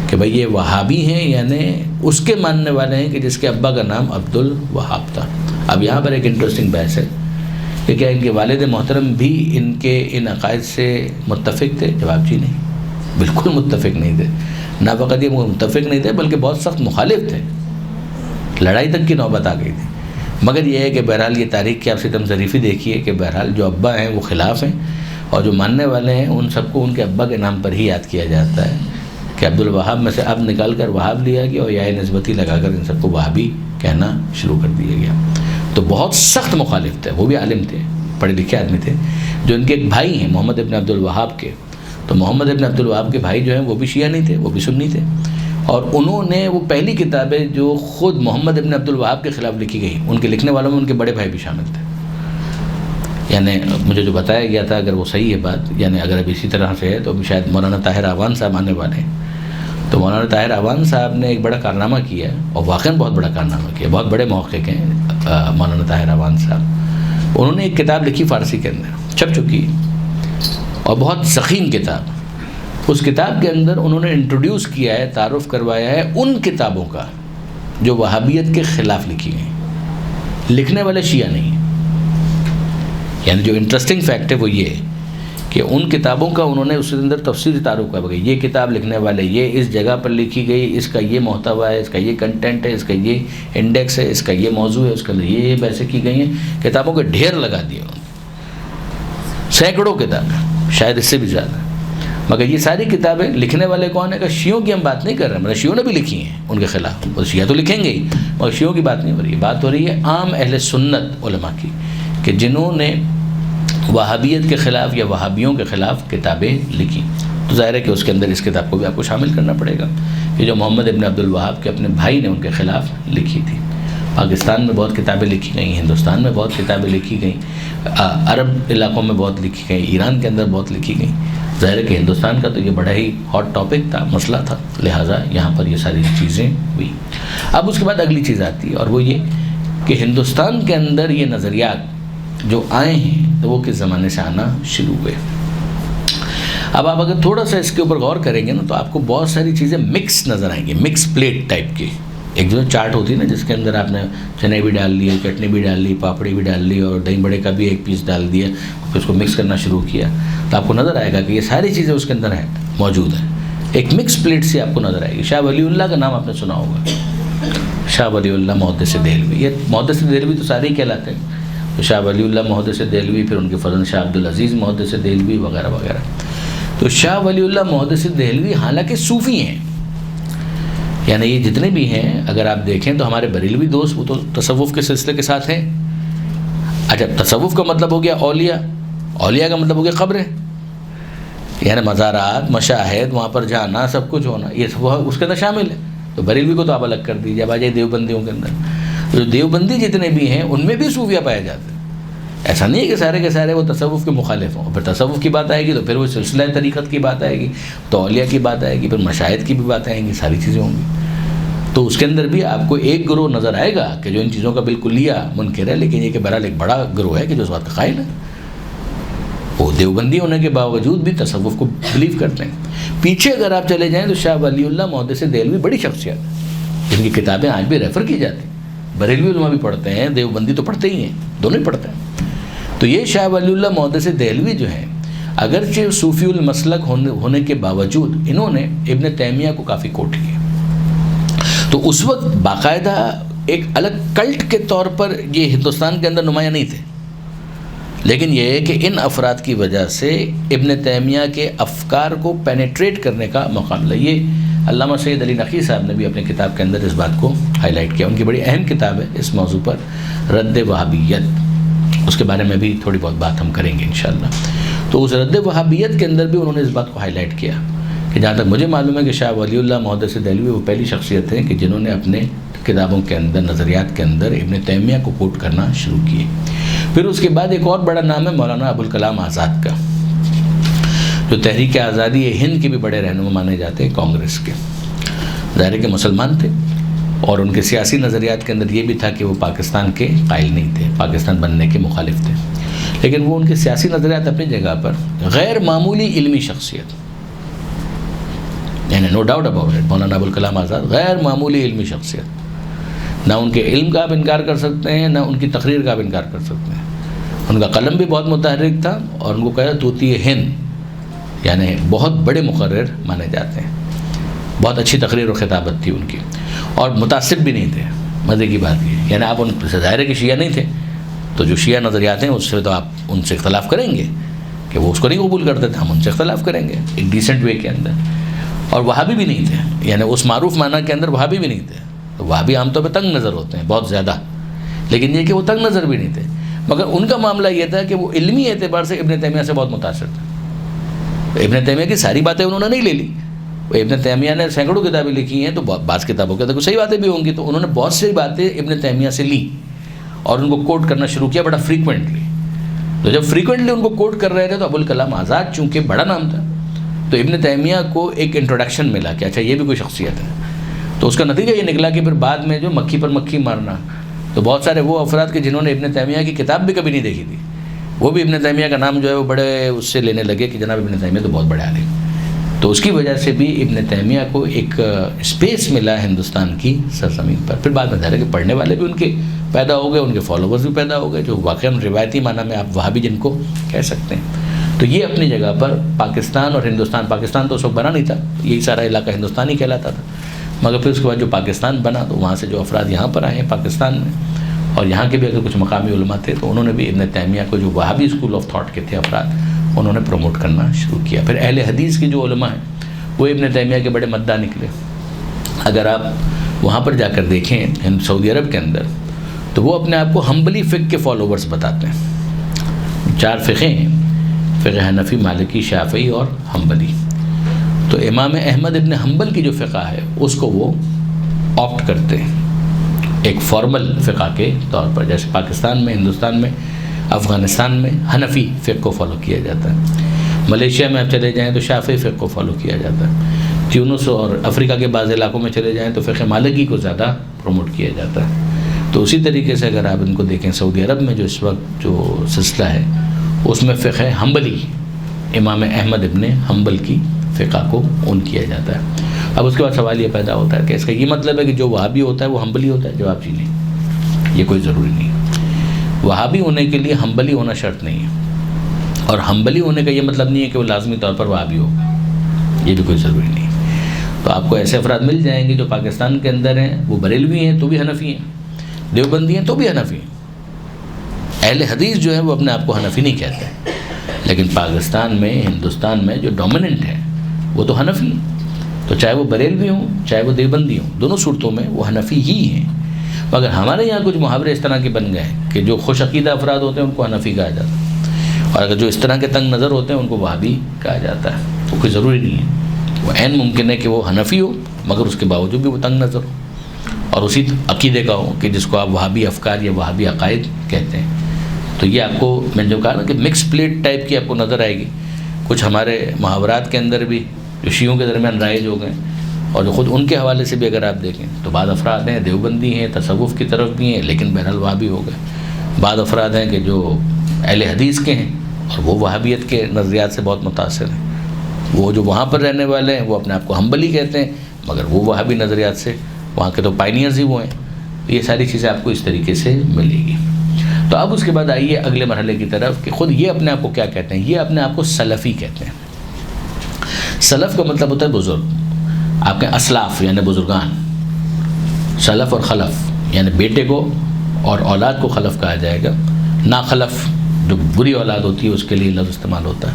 کہ بھئی یہ وہابی ہیں، یعنی اس کے ماننے والے ہیں کہ جس کے ابا کا نام عبد الوہاب تھا. اب یہاں پر ایک انٹرسٹنگ بحث ہے کہ کیا ان کے والد محترم بھی ان کے ان عقائد سے متفق تھے؟ جواب جی نہیں، بالکل متفق نہیں تھے. نہ فقط یہ متفق نہیں تھے بلکہ بہت سخت مخالف تھے، لڑائی تک کی نوبت آ گئی تھی. مگر یہ ہے کہ بہرحال یہ تاریخ کی آپ ستم ظریفی دیکھیے کہ بہرحال جو ابا ہیں وہ خلاف ہیں اور جو ماننے والے ہیں ان سب کو ان کے ابا کے نام پر ہی یاد کیا جاتا ہے کہ عبد الوہاب میں سے اب نکال کر وہاب لیا گیا اور یا نسبتی لگا کر ان سب کو وہابی کہنا شروع کر دیا گیا. تو بہت سخت مخالف تھے، وہ بھی عالم تھے، پڑھے لکھے آدمی تھے. جو ان کے ایک بھائی ہیں محمد ابن عبد الوہاب کے، تو محمد ابن عبد الوہاب کے بھائی جو ہیں وہ بھی شیعہ نہیں تھے، وہ بھی سنی تھے، اور انہوں نے وہ پہلی کتابیں جو خود محمد ابن عبد الوہاب کے خلاف لکھی گئی ان کے لکھنے والوں میں ان کے بڑے بھائی بھی شامل تھے. یعنی مجھے جو بتایا گیا تھا اگر وہ صحیح ہے بات، یعنی اگر اب اسی طرح سے ہے تو شاید مولانا طاہر اعوان صاحب آنے والے ہیں. تو مولانا طاہر اعوان صاحب نے ایک بڑا کارنامہ کیا اور واقعاً بہت بڑا کارنامہ کیا، بہت بڑے محقق ہیں مولانا طاہر اعوان صاحب. انہوں نے ایک کتاب لکھی فارسی کے اندر، چھپ چکی اور بہت ضخیم کتاب. اس کتاب کے اندر انہوں نے انٹروڈیوس کیا ہے، تعارف کروایا ہے ان کتابوں کا جو وہابیت کے خلاف لکھی گئی، لکھنے والے شیعہ نہیں ہیں۔ یعنی جو انٹرسٹنگ فیکٹ ہے وہ یہ ہے کہ ان کتابوں کا انہوں نے اس کے اندر تفصیلی تعارف کیا کہ یہ کتاب لکھنے والے یہ اس جگہ پر لکھی گئی، اس کا یہ محتویٰ ہے، اس کا یہ کنٹینٹ ہے، اس کا یہ انڈیکس ہے، اس کا یہ موضوع ہے، اس کے اندر یہ بحثیں کی گئی ہیں۔ کتابوں کے ڈھیر لگا دیے انہوں نے، سینکڑوں کتابیں، شاید اس سے بھی زیادہ۔ مگر یہ ساری کتابیں لکھنے والے کون ہیں؟ کہ شیعوں کی ہم بات نہیں کر رہے ہیں، مطلب شیعوں نے بھی لکھی ہیں ان کے خلاف، وہ شیعہ تو لکھیں گے ہی، مگر شیعوں کی بات نہیں ہو رہی ہے، بات ہو رہی ہے عام اہل سنت علماء کی، کہ جنہوں نے وہابیت کے خلاف یا وہابیوں کے خلاف کتابیں لکھی۔ تو ظاہر ہے کہ اس کے اندر اس کتاب کو بھی آپ کو شامل کرنا پڑے گا کہ جو محمد ابن عبد الوہاب کے اپنے بھائی نے ان کے خلاف لکھی تھی۔ پاکستان میں بہت کتابیں لکھی گئیں، ہندوستان میں بہت کتابیں لکھی گئیں، عرب علاقوں میں بہت لکھی گئیں، ایران کے اندر بہت لکھی گئیں۔ ظاہر ہے کہ ہندوستان کا تو یہ بڑا ہی ہاٹ ٹاپک تھا، مسئلہ تھا، لہٰذا یہاں پر یہ ساری چیزیں ہوئی۔ اب اس کے بعد اگلی چیز آتی ہے اور وہ یہ کہ ہندوستان کے اندر یہ نظریات جو آئے ہیں تو وہ کس زمانے سے آنا شروع ہوئے۔ اب آپ اگر تھوڑا سا اس کے اوپر غور کریں گے نا تو آپ کو بہت ساری چیزیں مکس نظر آئیں گی، مکس پلیٹ ٹائپ کی۔ ایک جو چاٹ ہوتی ہے نا جس کے اندر آپ نے چنے بھی ڈال لیے، چٹنی بھی ڈال لی، پاپڑی بھی ڈال لی اور دہی بڑے کا بھی ایک پیس ڈال دیا، پھر اس کو مکس کرنا شروع کیا تو آپ کو نظر آئے گا کہ یہ ساری چیزیں اس کے اندر ہیں، موجود ہیں۔ ایک مکس پلیٹ سے آپ کو نظر آئے گی۔ شاہ ولی اللہ کا نام آپ نے سنا ہوگا، شاہ ولی اللہ محدث دہلوی۔ یہ محدث دہلوی تو سارے ہی کہلاتے ہیں، تو شاہ ولی اللہ محدث دہلوی، پھر ان کے فرزند شاہ عبدالعزیز محدث دہلوی وغیرہ وغیرہ۔ تو شاہ ولی اللہ محدث دہلوی حالانکہ صوفی ہیں، یعنی یہ جتنے بھی ہیں اگر آپ دیکھیں تو ہمارے بریلوی دوست وہ تو تصوف کے سلسلے کے ساتھ ہیں۔ اچھا، تصوف کا مطلب ہو گیا اولیاء، اولیاء کا مطلب ہو گیا قبریں، یعنی مزارات، مشاہد، وہاں پر جانا، سب کچھ ہونا، یہ سب اس کے اندر شامل ہے۔ تو بریلوی کو تو آپ الگ کر دیجیے، اب آ جائے دیوبندیوں کے اندر، جو دیوبندی جتنے بھی ہیں ان میں بھی صوفیہ پائے جاتے ہیں۔ ایسا نہیں ہے کہ سارے کے سارے وہ تصوف کے مخالف ہوں۔ پھر تصوف کی بات آئے گی تو پھر وہ سلسلہ طریقت کی بات آئے گی، تو اولیاء کی بات آئے گی، پھر مشاہد کی بھی بات آئیں گی، ساری چیزیں ہوں گی۔ تو اس کے اندر بھی آپ کو ایک گروہ نظر آئے گا کہ جو ان چیزوں کا بالکل لیا منکر ہے، لیکن یہ کہ بہرحال ایک بڑا گروہ ہے کہ جو اس بات کا قائل ہے، وہ دیوبندی ہونے کے باوجود بھی تصوف کو بلیو کرتے ہیں۔ پیچھے اگر آپ چلے جائیں تو شاہ ولی اللہ محدث دہلوی بڑی شخصیت ہے، جن کی کتابیں آج بھی ریفر کی جاتی ہیں، بریلوی علماء بھی پڑھتے ہیں، دیوبندی تو پڑھتے ہی ہیں، دونوں ہی پڑھتے ہیں۔ تو یہ شاہ ولی اللہ محدث دہلوی جو ہیں، اگرچہ صوفی المسلک ہونے کے باوجود انہوں نے ابن تیمیہ کو کافی کوٹ کیا۔ تو اس وقت باقاعدہ ایک الگ کلٹ کے طور پر یہ ہندوستان کے اندر نمایاں نہیں تھے، لیکن یہ ہے کہ ان افراد کی وجہ سے ابن تیمیہ کے افکار کو پینیٹریٹ کرنے کا موقع ملا۔ یہ علامہ سید علی نقی صاحب نے بھی اپنی کتاب کے اندر اس بات کو ہائی لائٹ کیا، ان کی بڑی اہم کتاب ہے اس موضوع پر، رد وہابیت، اس کے بارے میں بھی تھوڑی بہت بات ہم کریں گے انشاءاللہ۔ تو اس رد وہابیت کے اندر بھی انہوں نے اس بات کو ہائی لائٹ کیا کہ جہاں تک مجھے معلوم ہے کہ شاہ ولی اللہ محدث دہلوی وہ پہلی شخصیت ہیں کہ جنہوں نے اپنے کتابوں کے اندر، نظریات کے اندر ابن تیمیہ کو کوٹ کرنا شروع کیے۔ پھر اس کے بعد ایک اور بڑا نام ہے مولانا ابوالکلام آزاد کا، جو تحریک آزادی ہند کے بھی بڑے رہنما مانے جاتے ہیں، کانگریس کے، ظاہر کہ مسلمان تھے، اور ان کے سیاسی نظریات کے اندر یہ بھی تھا کہ وہ پاکستان کے قائل نہیں تھے، پاکستان بننے کے مخالف تھے، لیکن وہ ان کے سیاسی نظریات اپنی جگہ پر غیر معمولی علمی شخصیت، یعنی no doubt about it, Maulana Abul Kalam Azad غیر معمولی علمی شخصیت، نہ ان کے علم کا آپ انکار کر سکتے ہیں، نہ ان کی تقریر کا آپ انکار کر سکتے ہیں۔ ان کا قلم بھی بہت متحرک تھا، اور ان کو کہا طوطی ہند، یعنی بہت بڑے مقرر مانے جاتے ہیں، بہت اچھی تقریر و خطابت تھی ان کی، اور متعصب بھی نہیں تھے۔ مزے کی بات یہ، یعنی آپ ان سے ظاہر ہے کہ شیعہ نہیں تھے، تو جو شیعہ نظریات ہیں اس سے تو آپ ان سے اختلاف کریں گے کہ وہ اس کو نہیں قبول کرتے تھے، ہم ان سے اختلاف کریں گے ایک ڈیسنٹ وے کے اندر۔ اور وہابی بھی نہیں تھے، یعنی اس معروف معنی کے اندر وہابی بھی نہیں تھے۔ تو وہابی عام طور پہ تنگ نظر ہوتے ہیں بہت زیادہ، لیکن یہ کہ وہ تنگ نظر بھی نہیں تھے، مگر ان کا معاملہ یہ تھا کہ وہ علمی اعتبار سے ابن تیمیہ سے بہت متاثر تھے۔ ابن تیمیہ کی ساری باتیں انہوں نے نہیں لے لی، وہ ابن تیمیہ نے سینکڑوں کتابیں لکھی ہیں، تو بعض کتابوں کے اندر صحیح باتیں بھی ہوں گی، تو انہوں نے بہت سی باتیں ابن تیمیہ سے لی اور ان کو کوٹ کرنا شروع کیا بڑا فریکوینٹلی۔ تو جب فریکوینٹلی ان کو کوٹ کر رہے تھے تو ابوالکلام آزاد چونکہ بڑا نام تھا، تو ابن تیمیہ کو ایک انٹروڈکشن ملا کہ اچھا یہ بھی کوئی شخصیت ہے۔ تو اس کا نتیجہ یہ نکلا کہ پھر بعد میں جو مکھی پر مکھی مارنا، تو بہت سارے وہ افراد کہ جنہوں نے ابن تیمیہ کی کتاب بھی کبھی نہیں دیکھی تھی، وہ بھی ابن تیمیہ کا نام جو ہے وہ بڑے اس سے لینے لگے کہ جناب ابن تیمیہ تو بہت بڑے عالم۔ تو اس کی وجہ سے بھی ابن تیمیہ کو ایک اسپیس ملا ہندوستان کی سرزمین پر. پھر بعد میں ظاہر ہے کہ پڑھنے والے بھی ان کے پیدا ہو گئے, ان کے فالوورز بھی پیدا ہو گئے, جو واقعاً روایتی معنی میں آپ وہابی جن کو کہہ سکتے ہیں. تو یہ اپنی جگہ پر پاکستان اور ہندوستان, پاکستان تو اس وقت بنا نہیں تھا, یہی سارا علاقہ ہندوستان ہی کہلاتا تھا, مگر پھر اس کے بعد جو پاکستان بنا تو وہاں سے جو افراد یہاں پر آئے ہیں پاکستان میں, اور یہاں کے بھی اگر کچھ مقامی علماء تھے تو انہوں نے بھی ابن تیمیہ کو, جو وہابی اسکول آف تھاٹ کے تھے افراد, انہوں نے پروموٹ کرنا شروع کیا. پھر اہل حدیث کے جو علماء ہیں وہ ابن تیمیہ کے بڑے مداح نکلے. اگر آپ وہاں پر جا کر دیکھیں سعودی عرب کے اندر, تو وہ اپنے آپ کو حنبلی فقہ کے فالوورز بتاتے ہیں. 4 فقہ ہیں, فقہ حنفی, مالکی, شافعی اور حنبلی. تو امام احمد ابن حنبل کی جو فقہ ہے اس کو وہ آپٹ کرتے ہیں ایک فارمل فقہ کے طور پر. جیسے پاکستان میں, ہندوستان میں, افغانستان میں حنفی فقہ کو فالو کیا جاتا ہے. ملیشیا میں آپ چلے جائیں تو شافعی فقہ کو فالو کیا جاتا ہے. تیونس اور افریقہ کے بعض علاقوں میں چلے جائیں تو فقہ مالکی کو زیادہ پروموٹ کیا جاتا ہے. تو اسی طریقے سے اگر آپ ان کو دیکھیں سعودی عرب میں جو اس وقت جو سلسلہ ہے اس میں فقہ حنبلی, امام احمد ابن حنبل کی فقہ کو اون کیا جاتا ہے. اب اس کے بعد سوال یہ پیدا ہوتا ہے کہ اس کا یہ مطلب ہے کہ جو وہابی ہوتا ہے وہ حنبلی ہوتا ہے؟ جواب جی نہیں, یہ کوئی ضروری نہیں. وہابی ہونے کے لیے حنبلی ہونا شرط نہیں ہے, اور حنبلی ہونے کا یہ مطلب نہیں ہے کہ وہ لازمی طور پر وہابی ہو, یہ بھی کوئی ضروری نہیں. تو آپ کو ایسے افراد مل جائیں گے جو پاکستان کے اندر ہیں, وہ بریلوی ہیں تو بھی حنفی ہیں, دیوبندی ہیں تو بھی حنفی ہیں. اہل حدیث جو ہے وہ اپنے آپ کو حنفی نہیں کہتے, لیکن پاکستان میں, ہندوستان میں جو ڈومیننٹ ہے وہ تو حنفی ہیں. تو چاہے وہ بریلوی ہوں چاہے وہ دیوبندی ہوں, دونوں صورتوں میں وہ حنفی ہی ہیں. مگر ہمارے یہاں کچھ محاورے اس طرح کے بن گئے ہیں کہ جو خوش عقیدہ افراد ہوتے ہیں ان کو حنفی کہا جاتا ہے, اور اگر جو اس طرح کے تنگ نظر ہوتے ہیں ان کو وہابی کہا جاتا ہے. تو کوئی ضروری نہیں ہے, وہ عین ممکن ہے کہ وہ حنفی ہو مگر اس کے باوجود بھی وہ تنگ نظر ہو, اور اسی عقیدے کا ہو کہ جس کو آپ وہابی افکار یا وہابی عقائد کہتے ہیں. تو یہ آپ کو میں جو کہا نا کہ مکس پلیٹ ٹائپ کی آپ کو نظر آئے گی. کچھ ہمارے محاورات کے اندر بھی جو شیعوں کے درمیان رائج ہو گئے, اور جو خود ان کے حوالے سے بھی اگر آپ دیکھیں تو بعض افراد ہیں دیوبندی ہیں, تصوف کی طرف بھی ہیں, لیکن بہرحال وہابی ہو گئے. بعض افراد ہیں کہ جو اہل حدیث کے ہیں اور وہ وہابیت کے نظریات سے بہت متاثر ہیں. وہ جو وہاں پر رہنے والے ہیں وہ اپنے آپ کو حنبلی کہتے ہیں, مگر وہ وہابی نظریات سے, وہاں کے تو پائنیئرز ہی وہ ہیں. یہ ساری چیزیں آپ کو اس طریقے سے ملے گی. تو اب اس کے بعد آئیے اگلے مرحلے کی طرف کہ خود یہ اپنے آپ کو کیا کہتے ہیں. یہ اپنے آپ کو سلفی کہتے ہیں. سلف کا مطلب ہوتا ہے بزرگ, آپ کے اسلاف یعنی بزرگان. سلف اور خلف یعنی بیٹے کو اور اولاد کو خلف کہا جائے گا, نا خلف جو بری اولاد ہوتی ہے اس کے لیے لفظ استعمال ہوتا ہے.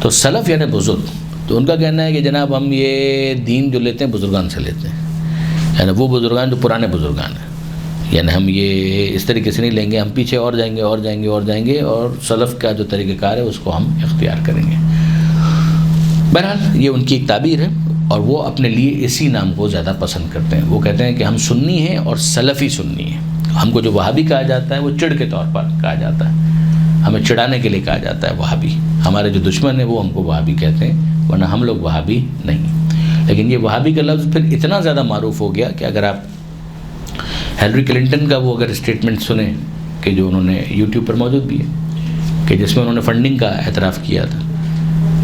تو سلف یعنی بزرگ. تو ان کا کہنا ہے کہ جناب ہم یہ دین جو لیتے ہیں بزرگان سے لیتے ہیں, یعنی وہ بزرگان جو پرانے بزرگان ہیں, یعنی ہم یہ اس طریقے سے نہیں لیں گے, ہم پیچھے اور جائیں گے اور جائیں گے اور جائیں گے, اور سلف کا جو طریقہ کار ہے اس کو ہم اختیار کریں گے. بہرحال یہ ان کی ایک تعبیر ہے, اور وہ اپنے لیے اسی نام کو زیادہ پسند کرتے ہیں. وہ کہتے ہیں کہ ہم سنی ہیں اور سلفی سنی ہیں. ہم کو جو وہابی کہا جاتا ہے وہ چڑ کے طور پر کہا جاتا ہے, ہمیں چڑھانے کے لیے کہا جاتا ہے وہابی. ہمارے جو دشمن ہیں وہ ہم کو وہابی کہتے ہیں, ورنہ ہم لوگ وہابی نہیں. لیکن یہ وہابی کا لفظ پھر اتنا زیادہ معروف ہو گیا کہ اگر آپ ہیلری کلنٹن کا وہ اگر اسٹیٹمنٹ سنیں کہ جو انہوں نے یوٹیوب پر موجود بھی ہے, کہ جس میں انہوں نے فنڈنگ کا اعتراف کیا تھا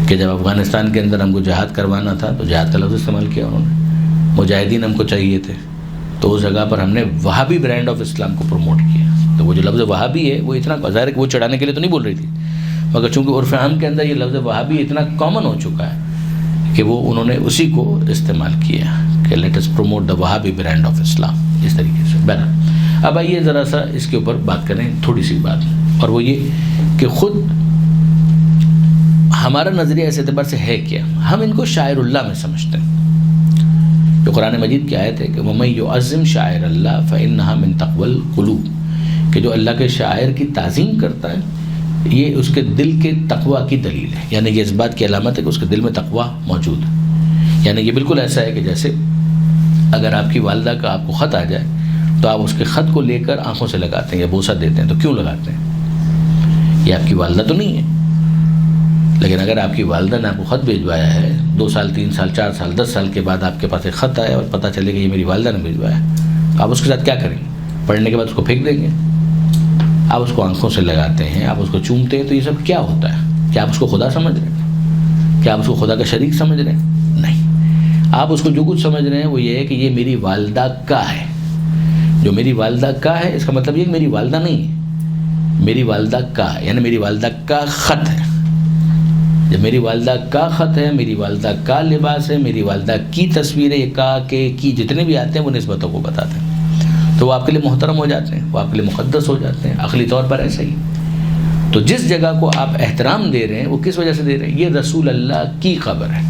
کہ جب افغانستان کے اندر ہم کو جہاد کروانا تھا تو جہاد کا لفظ استعمال کیا انہوں نے, مجاہدین ہم کو چاہیے تھے, تو اس جگہ پر ہم نے وہابی برانڈ آف اسلام کو پروموٹ کیا. تو وہ جو لفظ وہابی ہے وہ اتنا ظاہر ہے کہ وہ چڑھانے کے لیے تو نہیں بول رہی تھی, مگر چونکہ عرف عام کے اندر یہ لفظ وہابی اتنا کامن ہو چکا ہے کہ وہ انہوں نے اسی کو استعمال کیا کہ let us promote the Wahhabi brand of اسلام, اس طریقے سے. بہرحال اب آئیے ذرا سا اس کے اوپر بات کریں, تھوڑی سی بات, اور وہ یہ کہ خود ہمارا نظریہ اس اعتبار سے ہے کیا. ہم ان کو شاعر اللہ میں سمجھتے ہیں. جو قرآن مجید کی آیت ہے کہ وَمَن يُعَظِّمْ شَعَائِرَ اللَّهِ فَإِنَّهَا مِن تَقْوَى الْقُلُوبِ, کہ جو اللہ کے شاعر کی تعظیم کرتا ہے یہ اس کے دل کے تقوی کی دلیل ہے, یعنی یہ اس بات کی علامت ہے کہ اس کے دل میں تقوی موجود ہے. یعنی یہ بالکل ایسا ہے کہ جیسے اگر آپ کی والدہ کا آپ کو خط آ جائے تو آپ اس کے خط کو لے کر آنکھوں سے لگاتے ہیں یا بوسہ دیتے ہیں. تو کیوں لگاتے ہیں؟ یہ آپ کی والدہ تو نہیں ہے, لیکن اگر آپ کی والدہ نے آپ کو خط بھیجوایا ہے, 2 سال 3 سال 4 سال 10 سال کے بعد آپ کے پاس ایک خط آیا اور پتہ چلے کہ یہ میری والدہ نے بھیجوایا ہے, آپ اس کے ساتھ کیا کریں گے؟ پڑھنے کے بعد اس کو پھینک دیں گے؟ آپ اس کو آنکھوں سے لگاتے ہیں, آپ اس کو چومتے ہیں. تو یہ سب کیا ہوتا ہے؟ کیا آپ اس کو خدا سمجھ رہے ہیں؟ کیا آپ اس کو خدا کا شریک سمجھ رہے ہیں؟ نہیں، آپ اس کو جو کچھ سمجھ رہے ہیں وہ یہ ہے کہ یہ میری والدہ کا ہے. جو میری والدہ کا ہے اس کا مطلب یہ کہ میری والدہ نہیں ہے، میری والدہ کا ہے، یعنی میری والدہ کا خط ہے. جب میری والدہ کا خط ہے، میری والدہ کا لباس ہے، میری والدہ کی تصویریں، یہ کا کے کی جتنے بھی آتے ہیں وہ نسبتوں کو بتاتے ہیں، تو وہ آپ کے لیے محترم ہو جاتے ہیں، وہ آپ کے لیے مقدس ہو جاتے ہیں. عقلی طور پر ایسا ہی. تو جس جگہ کو آپ احترام دے رہے ہیں وہ کس وجہ سے دے رہے ہیں؟ یہ رسول اللہ کی قبر ہے.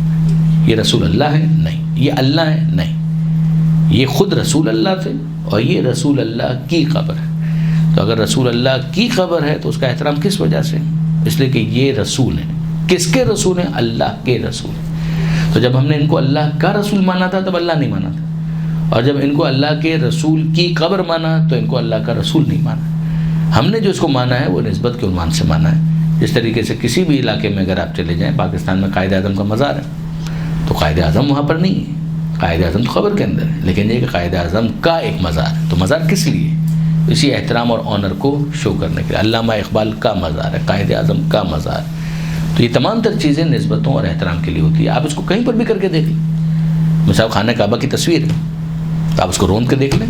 یہ رسول اللہ ہے؟ نہیں. یہ اللہ ہے؟ نہیں. یہ خود رسول اللہ تھے اور یہ رسول اللہ کی قبر ہے. تو اگر رسول اللہ کی قبر ہے تو اس کا احترام کس وجہ سے؟ اس لیے کہ یہ رسول ہیں. کس کے رسول ہیں؟ اللہ کے رسول. تو جب ہم نے ان کو اللہ کا رسول مانا تھا تب اللہ نہیں مانا تھا، اور جب ان کو اللہ کے رسول کی قبر مانا تو ان کو اللہ کا رسول نہیں مانا. ہم نے جو اس کو مانا ہے وہ نسبت کے عنوان سے مانا ہے. جس طریقے سے کسی بھی علاقے میں اگر آپ چلے جائیں، پاکستان میں قائد اعظم کا مزار ہے، تو قائد اعظم وہاں پر نہیں ہے، قائد اعظم تو قبر کے اندر ہے، لیکن یہ کہ قائد اعظم کا ایک مزار ہے. تو مزار کس لیے؟ اسی احترام اور آنر کو شو کرنے کے لیے. علامہ اقبال کا مزار ہے، قائد اعظم کا مزار. تو یہ تمام تر چیزیں نسبتوں اور احترام کے لیے ہوتی ہے. آپ اس کو کہیں پر بھی کر کے دیکھیں. مثلا خانہ کعبہ کی تصویر ہے، تو آپ اس کو روند کے دیکھ لیں.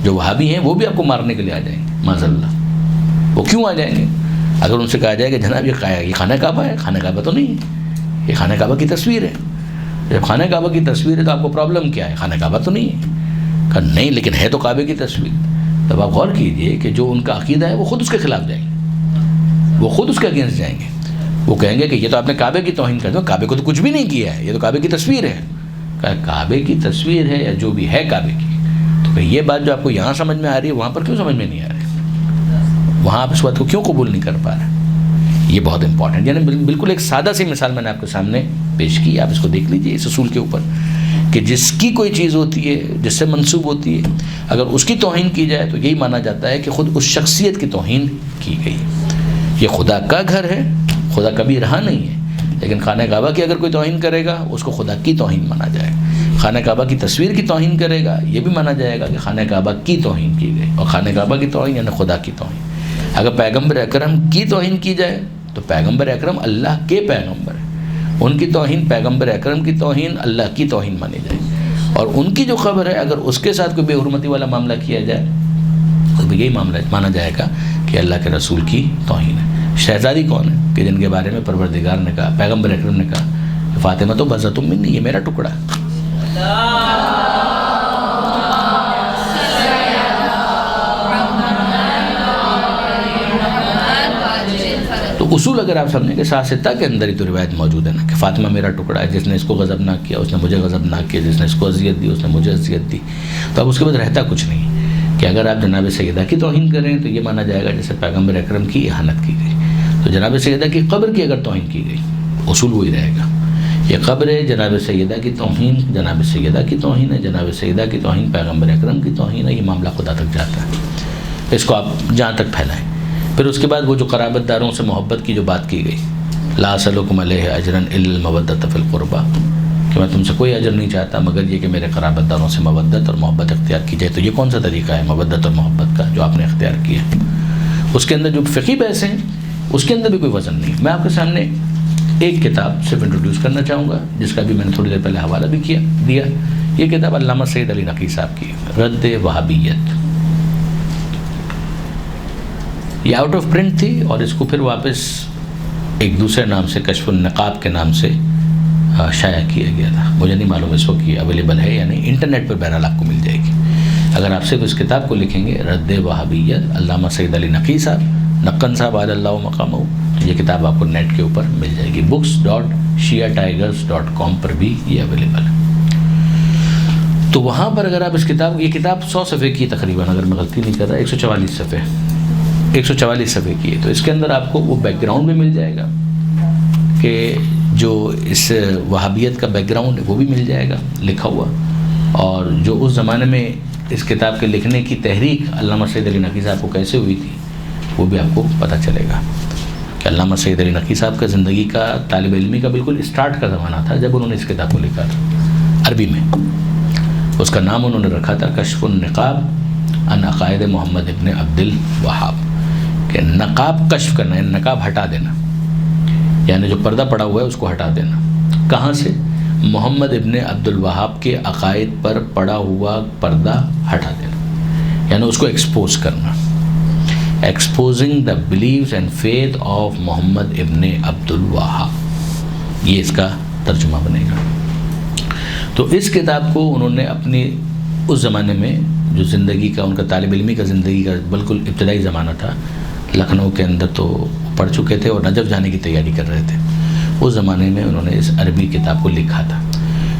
جو وہابی ہیں وہ بھی آپ کو مارنے کے لیے آ جائیں گے، معاذ اللہ. وہ کیوں آ جائیں گے؟ اگر ان سے کہا جائے کہ جناب یہ خانہ کعبہ ہے، خانہ کعبہ تو نہیں ہے، یہ خانہ کعبہ کی تصویر ہے. جب خانہ کعبہ کی تصویر ہے تو آپ کو پرابلم کیا ہے؟ خانہ کعبہ تو نہیں ہے. کہا نہیں لیکن ہے تو کعبے کی تصویر. تب آپ غور کیجئے کہ جو ان کا عقیدہ ہے وہ خود اس کے خلاف جائیں گے، وہ خود اس کے اگینسٹ جائیں گے. وہ کہیں گے کہ یہ تو آپ نے کعبے کی توہین کر دی. کعبے کو تو کچھ بھی نہیں کیا ہے، یہ تو کعبے کی تصویر ہے. کہا کعبے کی تصویر ہے یا جو بھی ہے کعبے کی، تو کہ یہ بات جو آپ کو یہاں سمجھ میں آ رہی ہے وہاں پر کیوں سمجھ میں نہیں آ رہی؟ وہاں آپ اس بات کو کیوں قبول نہیں کر پا رہے؟ یہ بہت امپورٹنٹ. یعنی بالکل ایک سادہ سی مثال میں نے آپ کے سامنے پیش کی. آپ اس کو دیکھ لیجئے اس اصول کے اوپر کہ جس کی کوئی چیز ہوتی ہے، جس سے منسوب ہوتی ہے، اگر اس کی توہین کی جائے تو یہی مانا جاتا ہے کہ خود اس شخصیت کی توہین کی گئی. یہ خدا کا گھر ہے، خدا کبھی رہا نہیں ہے، لیکن خانہ کعبہ کی اگر کوئی توہین کرے گا اس کو خدا کی توہین مانا جائے گا. خانہ کعبہ کی تصویر کی توہین کرے گا یہ بھی مانا جائے گا کہ خانہ کعبہ کی توہین کی گئی. اور خانہ کعبہ کی توہین یعنی خدا کی توہین. اگر پیغمبر اکرم کی توہین کی جائے تو پیغمبر اکرم اللہ کے پیغمبر ہیں، ان کی توہین پیغمبر اکرم کی توہین اللہ کی توہین مانی جائے. اور ان کی جو خبر ہے اگر اس کے ساتھ کوئی بے حرمتی والا معاملہ کیا جائے تو یہی معاملہ مانا جائے گا کہ اللہ کے رسول کی توہین ہے. شہزادی کون ہے کہ جن کے بارے میں پروردگار نے کہا، پیغمبر اکرم نے کہا کہ فاطمہ تو بضعۃ منی، یہ میرا ٹکڑا. تو اصول اگر آپ سمجھیں کہ ساستہ کے اندر ہی تو روایت موجود ہے نا کہ فاطمہ میرا ٹکڑا ہے، جس نے اس کو غضب نہ کیا اس نے مجھے غضب نہ کیا، جس نے اس کو اذیت دی اس نے مجھے اذیت دی. تو اب اس کے بعد رہتا کچھ نہیں کہ اگر آپ جناب سیدہ کی توہین کریں تو یہ مانا جائے گا جیسے پیغمبر اکرم کی اہانت کی گئی. تو جناب سیدہ کی قبر کی اگر توہین کی گئی اصول وہی رہے گا. یہ قبر ہے، جناب سیدہ کی توہین جناب سیدہ کی توہین ہے، جناب سیدہ کی توہین پیغمبر اکرم کی توہین ہے. یہ معاملہ خدا تک جاتا ہے، اس کو آپ جہاں تک پھیلائیں. پھر اس کے بعد وہ جو قرابت داروں سے محبت کی جو بات کی گئی، لا اسألکم علیہ اجرا الا المودۃ فی القربى، کہ میں تم سے کوئی اجر نہیں چاہتا مگر یہ کہ میرے قرابت داروں سے مودت اور محبت اختیار کی جائے. تو یہ کون سا طریقہ ہے مودت اور محبت کا جو آپ نے اختیار کیا؟ اس کے اندر جو فقہی بحث ہیں اس کے اندر بھی کوئی وزن نہیں. میں آپ کے سامنے ایک کتاب صرف انٹروڈیوس کرنا چاہوں گا جس کا بھی میں نے تھوڑی دیر پہلے حوالہ بھی دیا. یہ کتاب علامہ سید علی نقی صاحب کی، رد وہابیت. یہ آؤٹ آف پرنٹ تھی اور اس کو پھر واپس ایک دوسرے نام سے کشف النقاب کے نام سے شائع کیا گیا تھا. مجھے نہیں معلوم اس وقت یہ اویلیبل ہے یا نہیں، انٹرنیٹ پر بہرحال آپ کو مل جائے گی. اگر آپ صرف اس کتاب کو لکھیں گے رد وہابیت علامہ سید علی نقی صاحب نقن صاحب علی اللہ مقامہ، تو یہ کتاب آپ کو نیٹ کے اوپر مل جائے گی. books.shiatigers.com پر بھی یہ اویلیبل ہے. تو وہاں پر اگر آپ اس کتاب، یہ کتاب 100 صفحے کی تقریباً اگر میں غلطی نہیں کر رہا، 144 صفحے کی ہے. تو اس کے اندر آپ کو وہ بیک گراؤنڈ بھی مل جائے گا کہ جو اس وہابیت کا بیک گراؤنڈ ہے وہ بھی مل جائے گا لکھا ہوا، اور جو اس زمانے میں اس کتاب کے لکھنے کی تحریک علامہ سید علی نقی صاحب کو کیسے ہوئی تھی وہ بھی آپ کو پتہ چلے گا کہ علامہ سید علی نقی صاحب کا زندگی کا طالب علمی کا بالکل اسٹارٹ کا زمانہ تھا جب انہوں نے اس کتاب کو لکھا تھا عربی میں. اس کا نام انہوں نے رکھا تھا کشف النقاب عن عقائد محمد ابن عبد الوہاب، کہ نقاب کشف کرنا یعنی نقاب ہٹا دینا، یعنی جو پردہ پڑا ہوا ہے اس کو ہٹا دینا کہاں سے؟ محمد ابن عبد الوہاب کے عقائد پر پڑا ہوا پردہ ہٹا دینا، یعنی اس کو ایکسپوز کرنا. Exposing the beliefs and faith of Muhammad ibn Abd الوہاب، یہ اس کا ترجمہ بنے گا. تو اس کتاب کو انہوں نے اپنی اس زمانے میں جو زندگی کا ان کا طالب علمی کا زندگی کا بالکل ابتدائی زمانہ تھا، لکھنؤ کے اندر تو پڑھ چکے تھے اور نجف جانے کی تیاری کر رہے تھے. اس زمانے میں انہوں نے اس عربی کتاب کو لکھا تھا.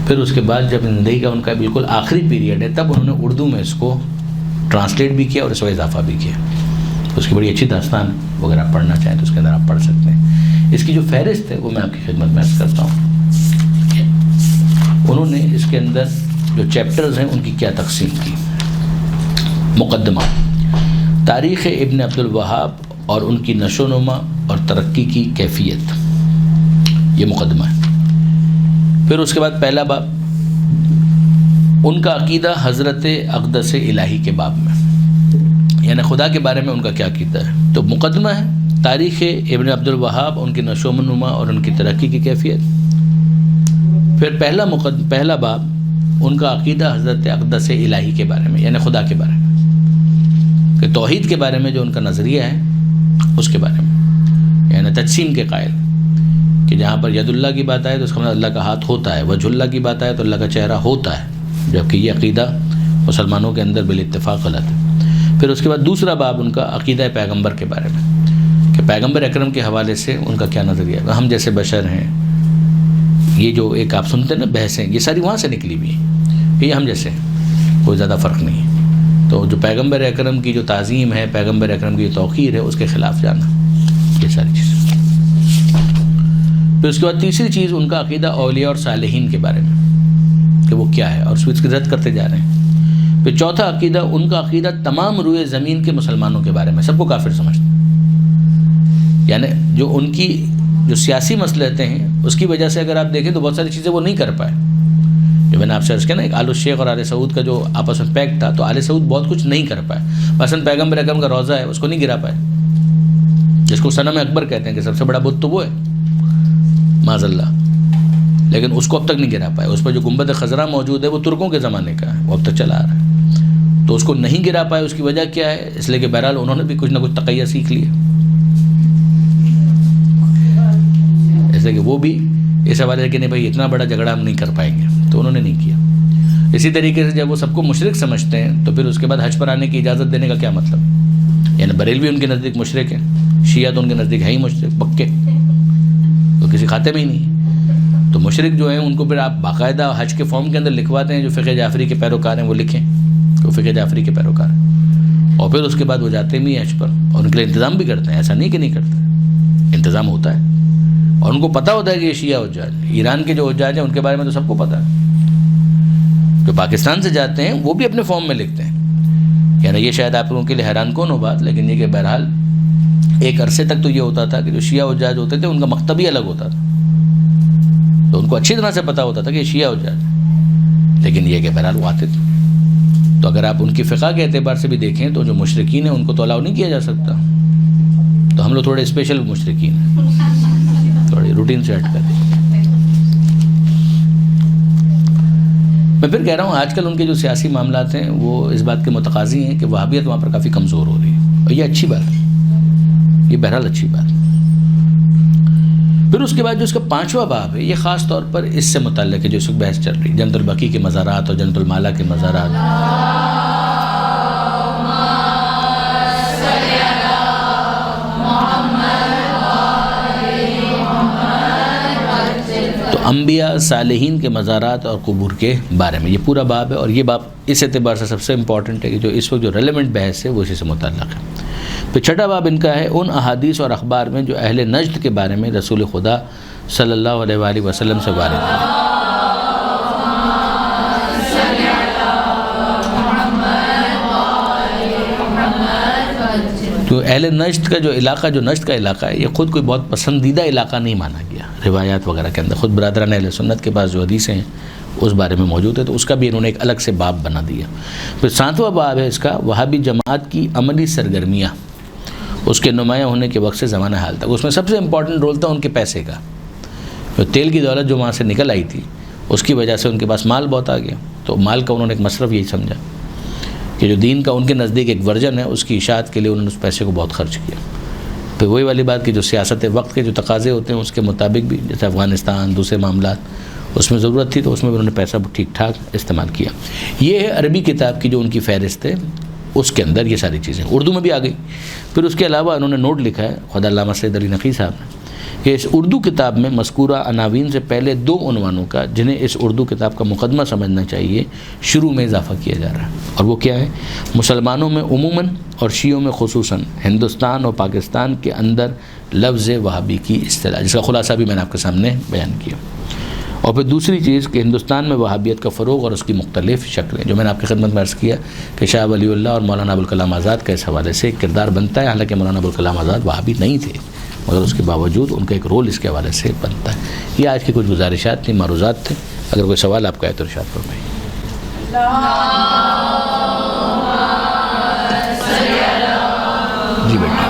پھر اس کے بعد جب زندگی کا ان کا بالکل آخری پیریڈ ہے، تب انہوں نے اردو میں اس کو ٹرانسلیٹ بھی کیا اور اس کو اضافہ بھی کیا. اس کی بڑی اچھی داستان وغیرہ آپ پڑھنا چاہیں تو اس کے اندر آپ پڑھ سکتے ہیں. اس کی جو فہرست ہے وہ میں آپ کی خدمت میں عرض کرتا ہوں. انہوں نے اس کے اندر جو چیپٹرز ہیں ان کی کیا تقسیم کی. مقدمہ، تاریخ ابن عبد الوہاب اور ان کی نشو و نما اور ترقی کی کیفیت، یہ مقدمہ ہے. پھر اس کے بعد پہلا باب، ان کا عقیدہ حضرت اقدس الہی کے باب میں، یعنی خدا کے بارے میں ان کا کیا عقیدہ ہے. تو مقدمہ ہے تاریخ ابن عبد الوہاب، ان کی نشو و نما اور ان کی ترقی کی کیفیت. پھر پہلا باب، ان کا عقیدہ حضرت اقدس الہی کے بارے میں، یعنی خدا کے بارے میں، کہ توحید کے بارے میں جو ان کا نظریہ ہے اس کے بارے میں، یعنی تجسیم کے قائل، کہ جہاں پر ید اللہ کی بات آئے تو اس کا مطلب اللہ کا ہاتھ ہوتا ہے، وجہ اللہ کی بات آئے تو اللہ کا چہرہ ہوتا ہے، جبکہ یہ عقیدہ مسلمانوں کے اندر بالاتفاق غلط ہے. پھر اس کے بعد دوسرا باب ان کا عقیدہ پیغمبر کے بارے میں، کہ پیغمبر اکرم کے حوالے سے ان کا کیا نظریہ ہے. ہم جیسے بشر ہیں، یہ جو ایک آپ سنتے ہیں نا بحثیں، یہ ساری وہاں سے نکلی ہوئی ہیں، یہ ہم جیسے کوئی زیادہ فرق نہیں ہے. تو جو پیغمبر اکرم کی جو تعظیم ہے، پیغمبر اکرم کی جو توقیر ہے، اس کے خلاف جانا، یہ ساری چیزیں. پھر اس کے بعد تیسری چیز ان کا عقیدہ اولیاء اور صالحین کے بارے میں، کہ وہ کیا ہے، اور اس کی رد کرتے جا رہے ہیں. پھر چوتھا عقیدہ، ان کا عقیدہ تمام روئے زمین کے مسلمانوں کے بارے میں، سب کو کافر سمجھتے ہیں. یعنی جو ان کی جو سیاسی مسئلتیں ہیں، اس کی وجہ سے اگر آپ دیکھیں تو بہت ساری چیزیں وہ نہیں کر پائے. جو میں نے آپ سے عرض کیا نا، ایک آل الشیخ اور آل سعود کا جو آپس میں پیکٹ تھا، تو آل سعود بہت کچھ نہیں کر پائے. مثلا پیغمبر اکرم کا روضہ ہے، اس کو نہیں گرا پائے، جس کو صنم اکبر کہتے ہیں کہ سب سے بڑا بت تو وہ ہے معاذ اللہ، لیکن اس کو اب تک نہیں گرا پائے. اس پر جو گنبد خضرا موجود ہے وہ ترکوں کے زمانے کا ہے، وہ اب تک چلا آ رہا ہے. تو اس کو نہیں گرا پائے، اس کی وجہ کیا ہے؟ اس لیے کہ بہرحال انہوں نے بھی کچھ نہ کچھ تقیہ سیکھ لیا، ایسے کہ وہ بھی اس حوالے سے کہ نہیں بھائی اتنا بڑا جھگڑا ہم نہیں کر پائیں گے، تو انہوں نے نہیں کیا. اسی طریقے سے جب وہ سب کو مشرک سمجھتے ہیں تو پھر اس کے بعد حج پر آنے کی اجازت دینے کا کیا مطلب؟ یعنی بریلوی ان کے نزدیک مشرک ہیں، شیعہ تو ان کے نزدیک ہے ہی مشرک پکے، تو کسی کھاتے میں ہی نہیں. تو مشرک جو ہیں ان کو پھر آپ باقاعدہ حج کے فارم کے اندر لکھواتے ہیں، جو فقہ جعفری کے پیروکار ہیں وہ لکھیں کہ وہ فقہ جعفری کے پیروکار ہیں، اور پھر اس کے بعد وہ جاتے بھی ہیں حج پر، اور ان کے لیے انتظام بھی کرتے ہیں. ایسا نہیں کہ نہیں کرتے، انتظام ہوتا ہے، اور ان کو پتہ ہوتا ہے کہ یہ شیعہ حجاج، ایران کے جو حجاج ہیں ان کے بارے میں تو سب کو پتہ ہے. جو پاکستان سے جاتے ہیں وہ بھی اپنے فارم میں لکھتے ہیں. یعنی یہ شاید آپ لوگوں کے لیے حیران کون ہو بات، لیکن یہ کہ بہرحال ایک عرصے تک تو یہ ہوتا تھا کہ جو شیعہ حجاج ہوتے تھے ان کا مکتب ہی الگ ہوتا تھا، تو ان کو اچھی طرح سے پتہ ہوتا تھا کہ یہ شیعہ حجاج ہے، لیکن یہ کہ بہرحال وہ آتے تھے. تو اگر آپ ان کی فقہ کے اعتبار سے بھی دیکھیں تو جو مشرکین ہیں ان کو تو الاؤ نہیں کیا جا سکتا. تو ہم لوگ تھوڑے اسپیشل مشرکین ہیں، تھوڑی روٹین سے ہٹ کر دیں. میں پھر کہہ رہا ہوں آج کل ان کے جو سیاسی معاملات ہیں وہ اس بات کے متقاضی ہیں کہ وہابیت وہاں پر کافی کمزور ہو رہی ہے، اور یہ اچھی بات ہے، یہ بہرحال اچھی بات ہے. پھر اس کے بعد جو اس کا 5واں باب ہے، یہ خاص طور پر اس سے متعلق ہے جو اس وقت بحث چل رہی ہے، جنت البقیع کے مزارات اور جنت المالا کے مزارات. انبیاء صالحین کے مزارات اور قبور کے بارے میں یہ پورا باب ہے، اور یہ باب اس اعتبار سے سب سے امپورٹنٹ ہے کہ جو اس وقت جو ریلیونٹ بحث ہے وہ اسی سے متعلق ہے. پھر 6واں باب ان کا ہے ان احادیث اور اخبار میں جو اہل نجد کے بارے میں رسول خدا صلی اللہ علیہ وآلہ وسلم سے وارد ہے. تو اہل نجد کا جو علاقہ، جو نجد کا علاقہ ہے، یہ خود کوئی بہت پسندیدہ علاقہ نہیں مانا گیا روایات وغیرہ کے اندر. خود برادران اہل سنت کے پاس جو حدیثیں ہیں اس بارے میں موجود ہے، تو اس کا بھی انہوں نے ایک الگ سے باب بنا دیا. پھر 7واں باب ہے اس کا وہابی جماعت کی عملی سرگرمیاں اس کے نمایاں ہونے کے وقت سے زمانہ حال تک. اس میں سب سے امپورٹنٹ رول تھا ان کے پیسے کا، تو تیل کی دولت جو وہاں سے نکل آئی تھی اس کی وجہ سے ان کے پاس مال بہت آ گیا، تو مال کا انہوں نے ایک مصرف یہی سمجھا کہ جو دین کا ان کے نزدیک ایک ورژن ہے اس کی اشاعت کے لیے انہوں نے اس پیسے کو بہت خرچ کیا۔ پھر وہی والی بات کہ جو سیاست وقت کے جو تقاضے ہوتے ہیں اس کے مطابق بھی، جیسے افغانستان دوسرے معاملات اس میں ضرورت تھی تو اس میں بھی انہوں نے پیسہ ٹھیک ٹھاک استعمال کیا۔ یہ ہے عربی کتاب کی جو ان کی فہرست ہے، اس کے اندر یہ ساری چیزیں اردو میں بھی آ گئی۔ پھر اس کے علاوہ انہوں نے نوٹ لکھا ہے خدا علامہ سید علی نقی صاحب نے کہ اس اردو کتاب میں مذکورہ عناوین سے پہلے 2 عنوانوں کا، جنہیں اس اردو کتاب کا مقدمہ سمجھنا چاہیے، شروع میں اضافہ کیا جا رہا ہے، اور وہ کیا ہے؟ مسلمانوں میں عموماً اور شیعوں میں خصوصاً ہندوستان اور پاکستان کے اندر لفظ وہابی کی اصطلاح، جس کا خلاصہ بھی میں نے آپ کے سامنے بیان کیا۔ اور پھر دوسری چیز کہ ہندوستان میں وہابیت کا فروغ اور اس کی مختلف شکلیں، جو میں نے آپ کی خدمت میں عرض کیا کہ شاہ ولی اللہ اور مولانا ابوالکلام آزاد کا اس حوالے سے ایک کردار بنتا ہے، حالانکہ مولانا ابوالکلام آزاد وہابی نہیں تھے، مگر اس کے باوجود ان کا ایک رول اس کے حوالے سے بنتا ہے۔ یہ آج کی کچھ گزارشات تھیں، معروضات تھے، اگر کوئی سوال آپ کا ہے تو ارشاد فرمائیے۔ جی بیٹا۔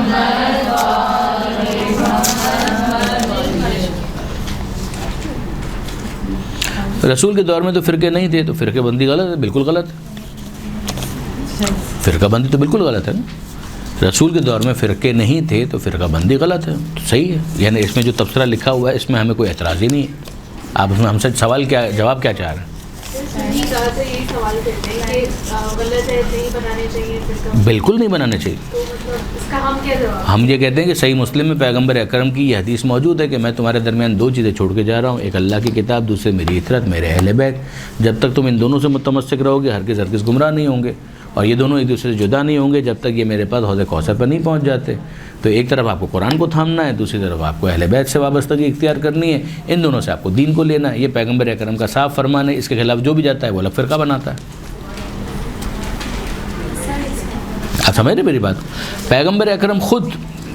رسول کے دور میں تو فرقے نہیں تھے، تو فرقے بندی غلط ہے، بالکل غلط ہے، فرقہ بندی تو بالکل غلط ہے نا۔ رسول کے دور میں فرقے نہیں تھے تو فرقہ بندی غلط ہے، تو صحیح ہے، یعنی اس میں جو تبصرہ لکھا ہوا ہے اس میں ہمیں کوئی اعتراض ہی نہیں ہے۔ آپ اس میں ہم سے سوال کیا، جواب کیا چاہ رہے ہیں؟ بالکل نہیں بنانے چاہیے۔ ہم یہ کہتے ہیں کہ صحیح مسلم میں پیغمبر اکرم کی یہ حدیث موجود ہے کہ میں تمہارے درمیان 2 چیزیں چھوڑ کے جا رہا ہوں، ایک اللہ کی کتاب، دوسرے میری اطرت، میرے اہل بیت۔ جب تک تم ان دونوں سے متمسک رہو گے ہرگز گمراہ نہیں ہوں گے، اور یہ دونوں ایک دوسرے سے جدا نہیں ہوں گے جب تک یہ میرے پاس حوض کوثر پر نہیں پہنچ جاتے۔ تو ایک طرف آپ کو قرآن کو تھامنا ہے، دوسری طرف آپ کو اہل بیت سے وابستگی اختیار کرنی ہے، ان دونوں سے آپ کو دین کو لینا ہے۔ یہ پیغمبر اکرم کا صاف فرمان ہے، اس کے خلاف جو بھی جاتا ہے وہ الگ فرقہ بناتا ہے۔ آپ سمجھ رہے میری بات؟ پیغمبر اکرم خود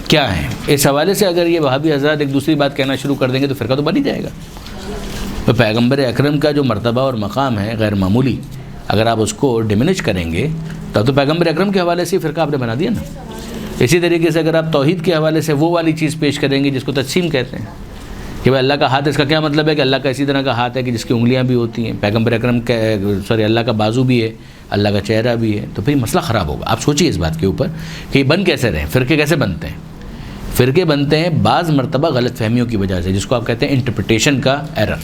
کیا ہے؟ اس حوالے سے اگر یہ وہابی حضرات ایک دوسری بات کہنا شروع کر دیں گے تو فرقہ تو بن ہی جائے گا۔ تو پیغمبر اکرم کا جو مرتبہ اور مقام ہے غیر معمولی، اگر آپ اس کو ڈیمینش کریں گے تو پیغمبر اکرم کے حوالے سے فرقہ آپ نے بنا دیا نا۔ اسی طریقے سے اگر آپ توحید کے حوالے سے وہ والی چیز پیش کریں گے جس کو تجسیم کہتے ہیں کہ بھائی اللہ کا ہاتھ، اس کا کیا مطلب ہے کہ اللہ کا اسی طرح کا ہاتھ ہے کہ جس کی انگلیاں بھی ہوتی ہیں، پیغمبر اکرم کا اللہ کا بازو بھی ہے، اللہ کا چہرہ بھی ہے، تو پھر مسئلہ خراب ہوگا۔ آپ سوچیے اس بات کے اوپر کہ یہ بن کیسے رہے، فرقے کیسے بنتے ہیں؟ فرقے بنتے ہیں بعض مرتبہ غلط فہمیوں کی وجہ سے، جس کو آپ کہتے ہیں انٹرپریٹیشن کا ایرر۔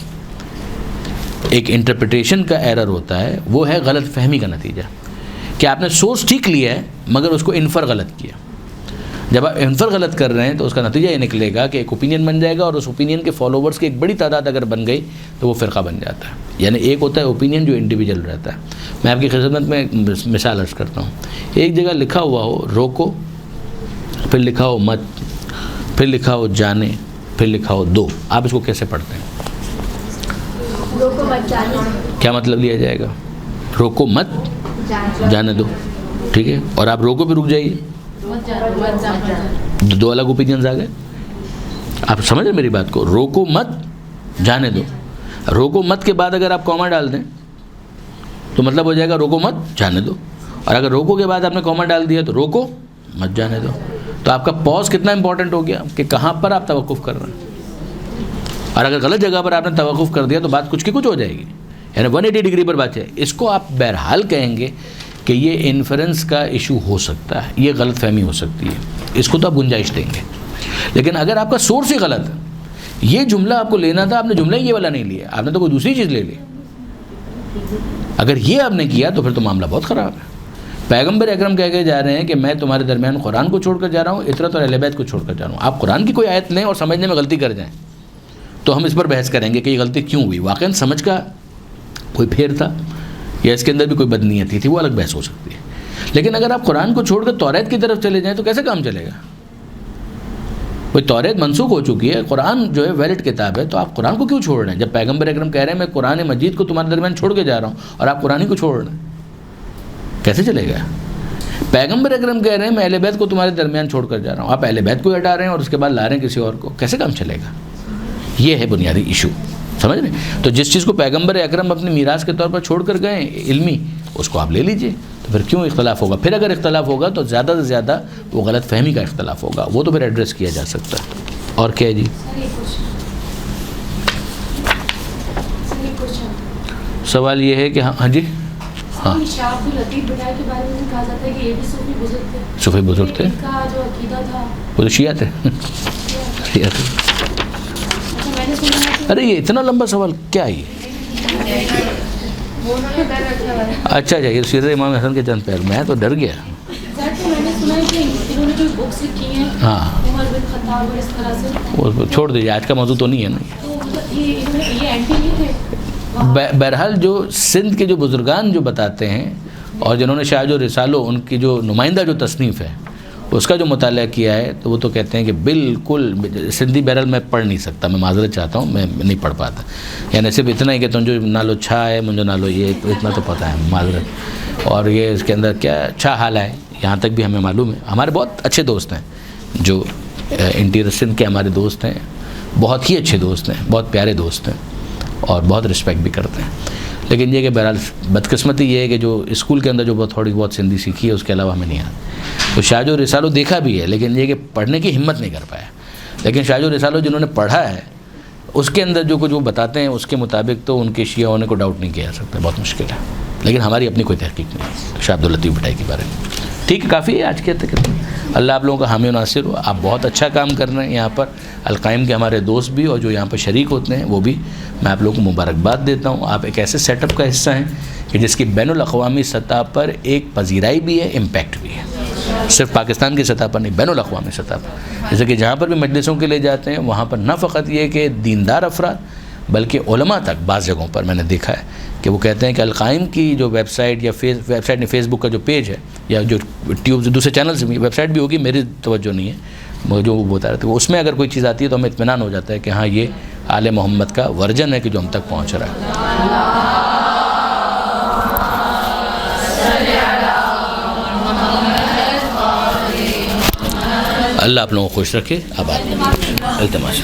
ایک انٹرپریٹیشن کا ایرر ہوتا ہے، وہ ہے غلط فہمی کا نتیجہ، کہ آپ نے سورس ٹھیک لیا ہے مگر اس کو انفر غلط کیا۔ جب آپ انفر غلط کر رہے ہیں تو اس کا نتیجہ یہ نکلے گا کہ ایک اوپینین بن جائے گا، اور اس اوپینین کے فالوورز کی ایک بڑی تعداد اگر بن گئی تو وہ فرقہ بن جاتا ہے۔ یعنی ایک ہوتا ہے اوپینین جو انڈیویجول رہتا ہے۔ میں آپ کی خدمت میں ایک مثال عرض کرتا ہوں۔ ایک جگہ لکھا ہوا ہو روکو، پھر لکھا ہو مت، پھر لکھا ہو جانے، پھر لکھا ہو دو، آپ اس کو کیسے پڑھتے ہیں؟
روکو مت جانے،
کیا مطلب لیا جائے گا؟ روکو مت جانے دو، ٹھیک ہے، اور آپ روکو پہ رک جائیے، دو الگ اوپینینز آ گئے۔ آپ سمجھ رہے میری بات کو؟ روکو مت جانے دو، روکو مت کے بعد اگر آپ کوما ڈال دیں تو مطلب ہو جائے گا روکو مت جانے دو، اور اگر روکو کے بعد آپ نے کوما ڈال دیا تو روکو مت جانے دو۔ تو آپ کا پاز کتنا امپورٹنٹ ہو گیا کہ کہاں پر آپ توقف کر رہے ہیں، اور اگر غلط جگہ پر آپ نے توقف کر دیا تو بات کچھ کی کچھ ہو جائے گی، یعنی 180 ڈگری پر بات ہے۔ اس کو آپ بہرحال کہیں گے کہ یہ انفرنس کا ایشو ہو سکتا ہے، یہ غلط فہمی ہو سکتی ہے، اس کو تو آپ گنجائش دیں گے۔ لیکن اگر آپ کا سورس ہی غلط ہے، یہ جملہ آپ کو لینا تھا، آپ نے جملہ یہ والا نہیں لیا، آپ نے تو کوئی دوسری چیز لے لی۔ اگر یہ آپ نے کیا تو پھر تو معاملہ بہت خراب ہے۔ پیغمبر اکرم کہہ کے جا رہے ہیں کہ میں تمہارے درمیان قرآن کو چھوڑ کر جا رہا ہوں، اطرت اور اہل بیت کو چھوڑ کر جا رہا ہوں۔ آپ قرآن کی کوئی آیت لیں اور سمجھنے میں غلطی کر جائیں تو ہم اس پر بحث کریں گے کہ یہ غلطی کیوں ہوئی، واقعاً سمجھ کا کوئی پھیر تھا یا اس کے اندر بھی کوئی بدنیتی تھی، وہ الگ بحث ہو سکتی ہے۔ لیکن اگر آپ قرآن کو چھوڑ کر توریت کی طرف چلے جائیں تو کیسے کام چلے گا؟ کوئی توریت منسوخ ہو چکی ہے، قرآن جو ہے ویلڈ کتاب ہے، تو آپ قرآن کو کیوں چھوڑ رہے ہیں؟ جب پیغمبر اکرم کہہ رہے ہیں میں قرآن مجید کو تمہارے درمیان چھوڑ کے جا رہا ہوں اور آپ قرآن ہی کو چھوڑ رہے ہیں، کیسے چلے گا؟ پیغمبر اکرم کہہ رہے ہیں میں اہل بیت کو تمہارے درمیان چھوڑ کر جا رہا ہوں، آپ اہل بیت کو ہٹا رہے ہیں اور اس کے بعد لا رہے ہیں کسی اور کو، کیسے کام چلے گا؟ یہ ہے بنیادی ایشو، سمجھ رہے ہیں؟ تو جس چیز کو پیغمبر اکرم اپنی میراث کے طور پر چھوڑ کر گئے علمی، اس کو آپ لے لیجئے، تو پھر کیوں اختلاف ہوگا؟ پھر اگر اختلاف ہوگا تو زیادہ سے زیادہ وہ غلط فہمی کا اختلاف ہوگا، وہ تو پھر ایڈریس کیا جا سکتا ہے۔ اور کیا ہے جی؟
یہ کوشچن
سوال یہ ہے کہ ہاں جی ہاں
شاہ عبد اللطیف بھٹائی کے بارے میں کہا جاتا ہے کہ یہ بھی صوفی بزرگ تھے.
صوفی بزرگ تھے.
ان کا جو عقیدہ تھا
وہ تو شیعہ تھے. شیعہ تھے.
اچھا میں نے سنا ہے کہ
ارے یہ اتنا لمبا سوال کیا ہے یہ؟ اچھا یہ سیرت امام حسن کے چند پیر. میں تو ڈر گیا.
میں نے سنا ہے کہ انہوں نے جو بکس لکھی ہیں
ہاں
عمر بن خطاب اور اس طرح سے,
وہ چھوڑ دیجیے, آج کا موضوع تو نہیں ہے نا.
تو مطلب یہ اینٹی نہیں تھے.
بہرحال جو سندھ کے جو بزرگان جو بتاتے ہیں اور جنہوں نے شاہ جو رسالو ان کی جو نمائندہ جو تصنیف ہے اس کا جو مطالعہ کیا ہے تو وہ تو کہتے ہیں کہ بالکل سندھی. بہرحال میں پڑھ نہیں سکتا, میں معذرت چاہتا ہوں, میں نہیں پڑھ پاتا. یعنی صرف اتنا ہی کہ تم جو نالو چھا ہے مجھے نالو یہ اتنا تو پتہ ہے, معذرت. اور یہ اس کے اندر کیا اچھا حال ہے یہاں تک بھی ہمیں معلوم ہے. ہمارے بہت اچھے دوست ہیں جو انٹیریئر سندھ کے ہمارے دوست ہیں, بہت ہی اچھے دوست ہیں, بہت پیارے دوست ہیں اور بہت رسپیکٹ بھی کرتے ہیں. لیکن یہ کہ بہرحال بدقسمتی یہ ہے کہ جو اسکول کے اندر جو تھوڑی بہت سندھی سیکھی ہے اس کے علاوہ ہمیں نہیں آتا. تو شاہ جو رسالو دیکھا بھی ہے لیکن یہ کہ پڑھنے کی ہمت نہیں کر پایا. لیکن شاہ جو رسالو جنہوں نے پڑھا ہے اس کے اندر جو کچھ وہ بتاتے ہیں اس کے مطابق تو ان کے شیعہ ہونے کو ڈاؤٹ نہیں کیا جا سکتا, بہت مشکل ہے. لیکن ہماری اپنی کوئی تحقیق نہیں شاہ عبد اللطیف بھٹائی کے بارے میں. ٹھیک ہے, کافی ہے آج کے تک. اللہ آپ لوگوں کا حامی و ناصر ہو. آپ بہت اچھا کام کر رہے ہیں یہاں پر. القائم کے ہمارے دوست بھی اور جو یہاں پر شریک ہوتے ہیں وہ بھی میں آپ لوگوں کو مبارکباد دیتا ہوں. آپ ایک ایسے سیٹ اپ کا حصہ ہیں کہ جس کی بین الاقوامی سطح پر ایک پذیرائی بھی ہے, امپیکٹ بھی ہے. صرف پاکستان کی سطح پر نہیں, بین الاقوامی سطح پر. جیسے کہ جہاں پر بھی مجلسوں کے لیے جاتے ہیں وہاں پر نہ فقط یہ کہ دیندار افراد بلکہ علماء تک بعض جگہوں پر میں نے دیکھا ہے کہ وہ کہتے ہیں کہ القائم کی جو ویب سائٹ یا ویب سائٹ نہیں, فیس بک کا جو پیج ہے یا جو ٹیوب دوسرے چینلز بھی, ویب سائٹ بھی ہوگی, میری توجہ نہیں ہے, جو وہ بتا رہے تھے, اس میں اگر کوئی چیز آتی ہے تو ہمیں اطمینان ہو جاتا ہے کہ ہاں یہ آل محمد کا ورژن ہے کہ جو ہم تک پہنچ رہا ہے. اللہ آپ لوگوں کو خوش رکھے. آباد التماس.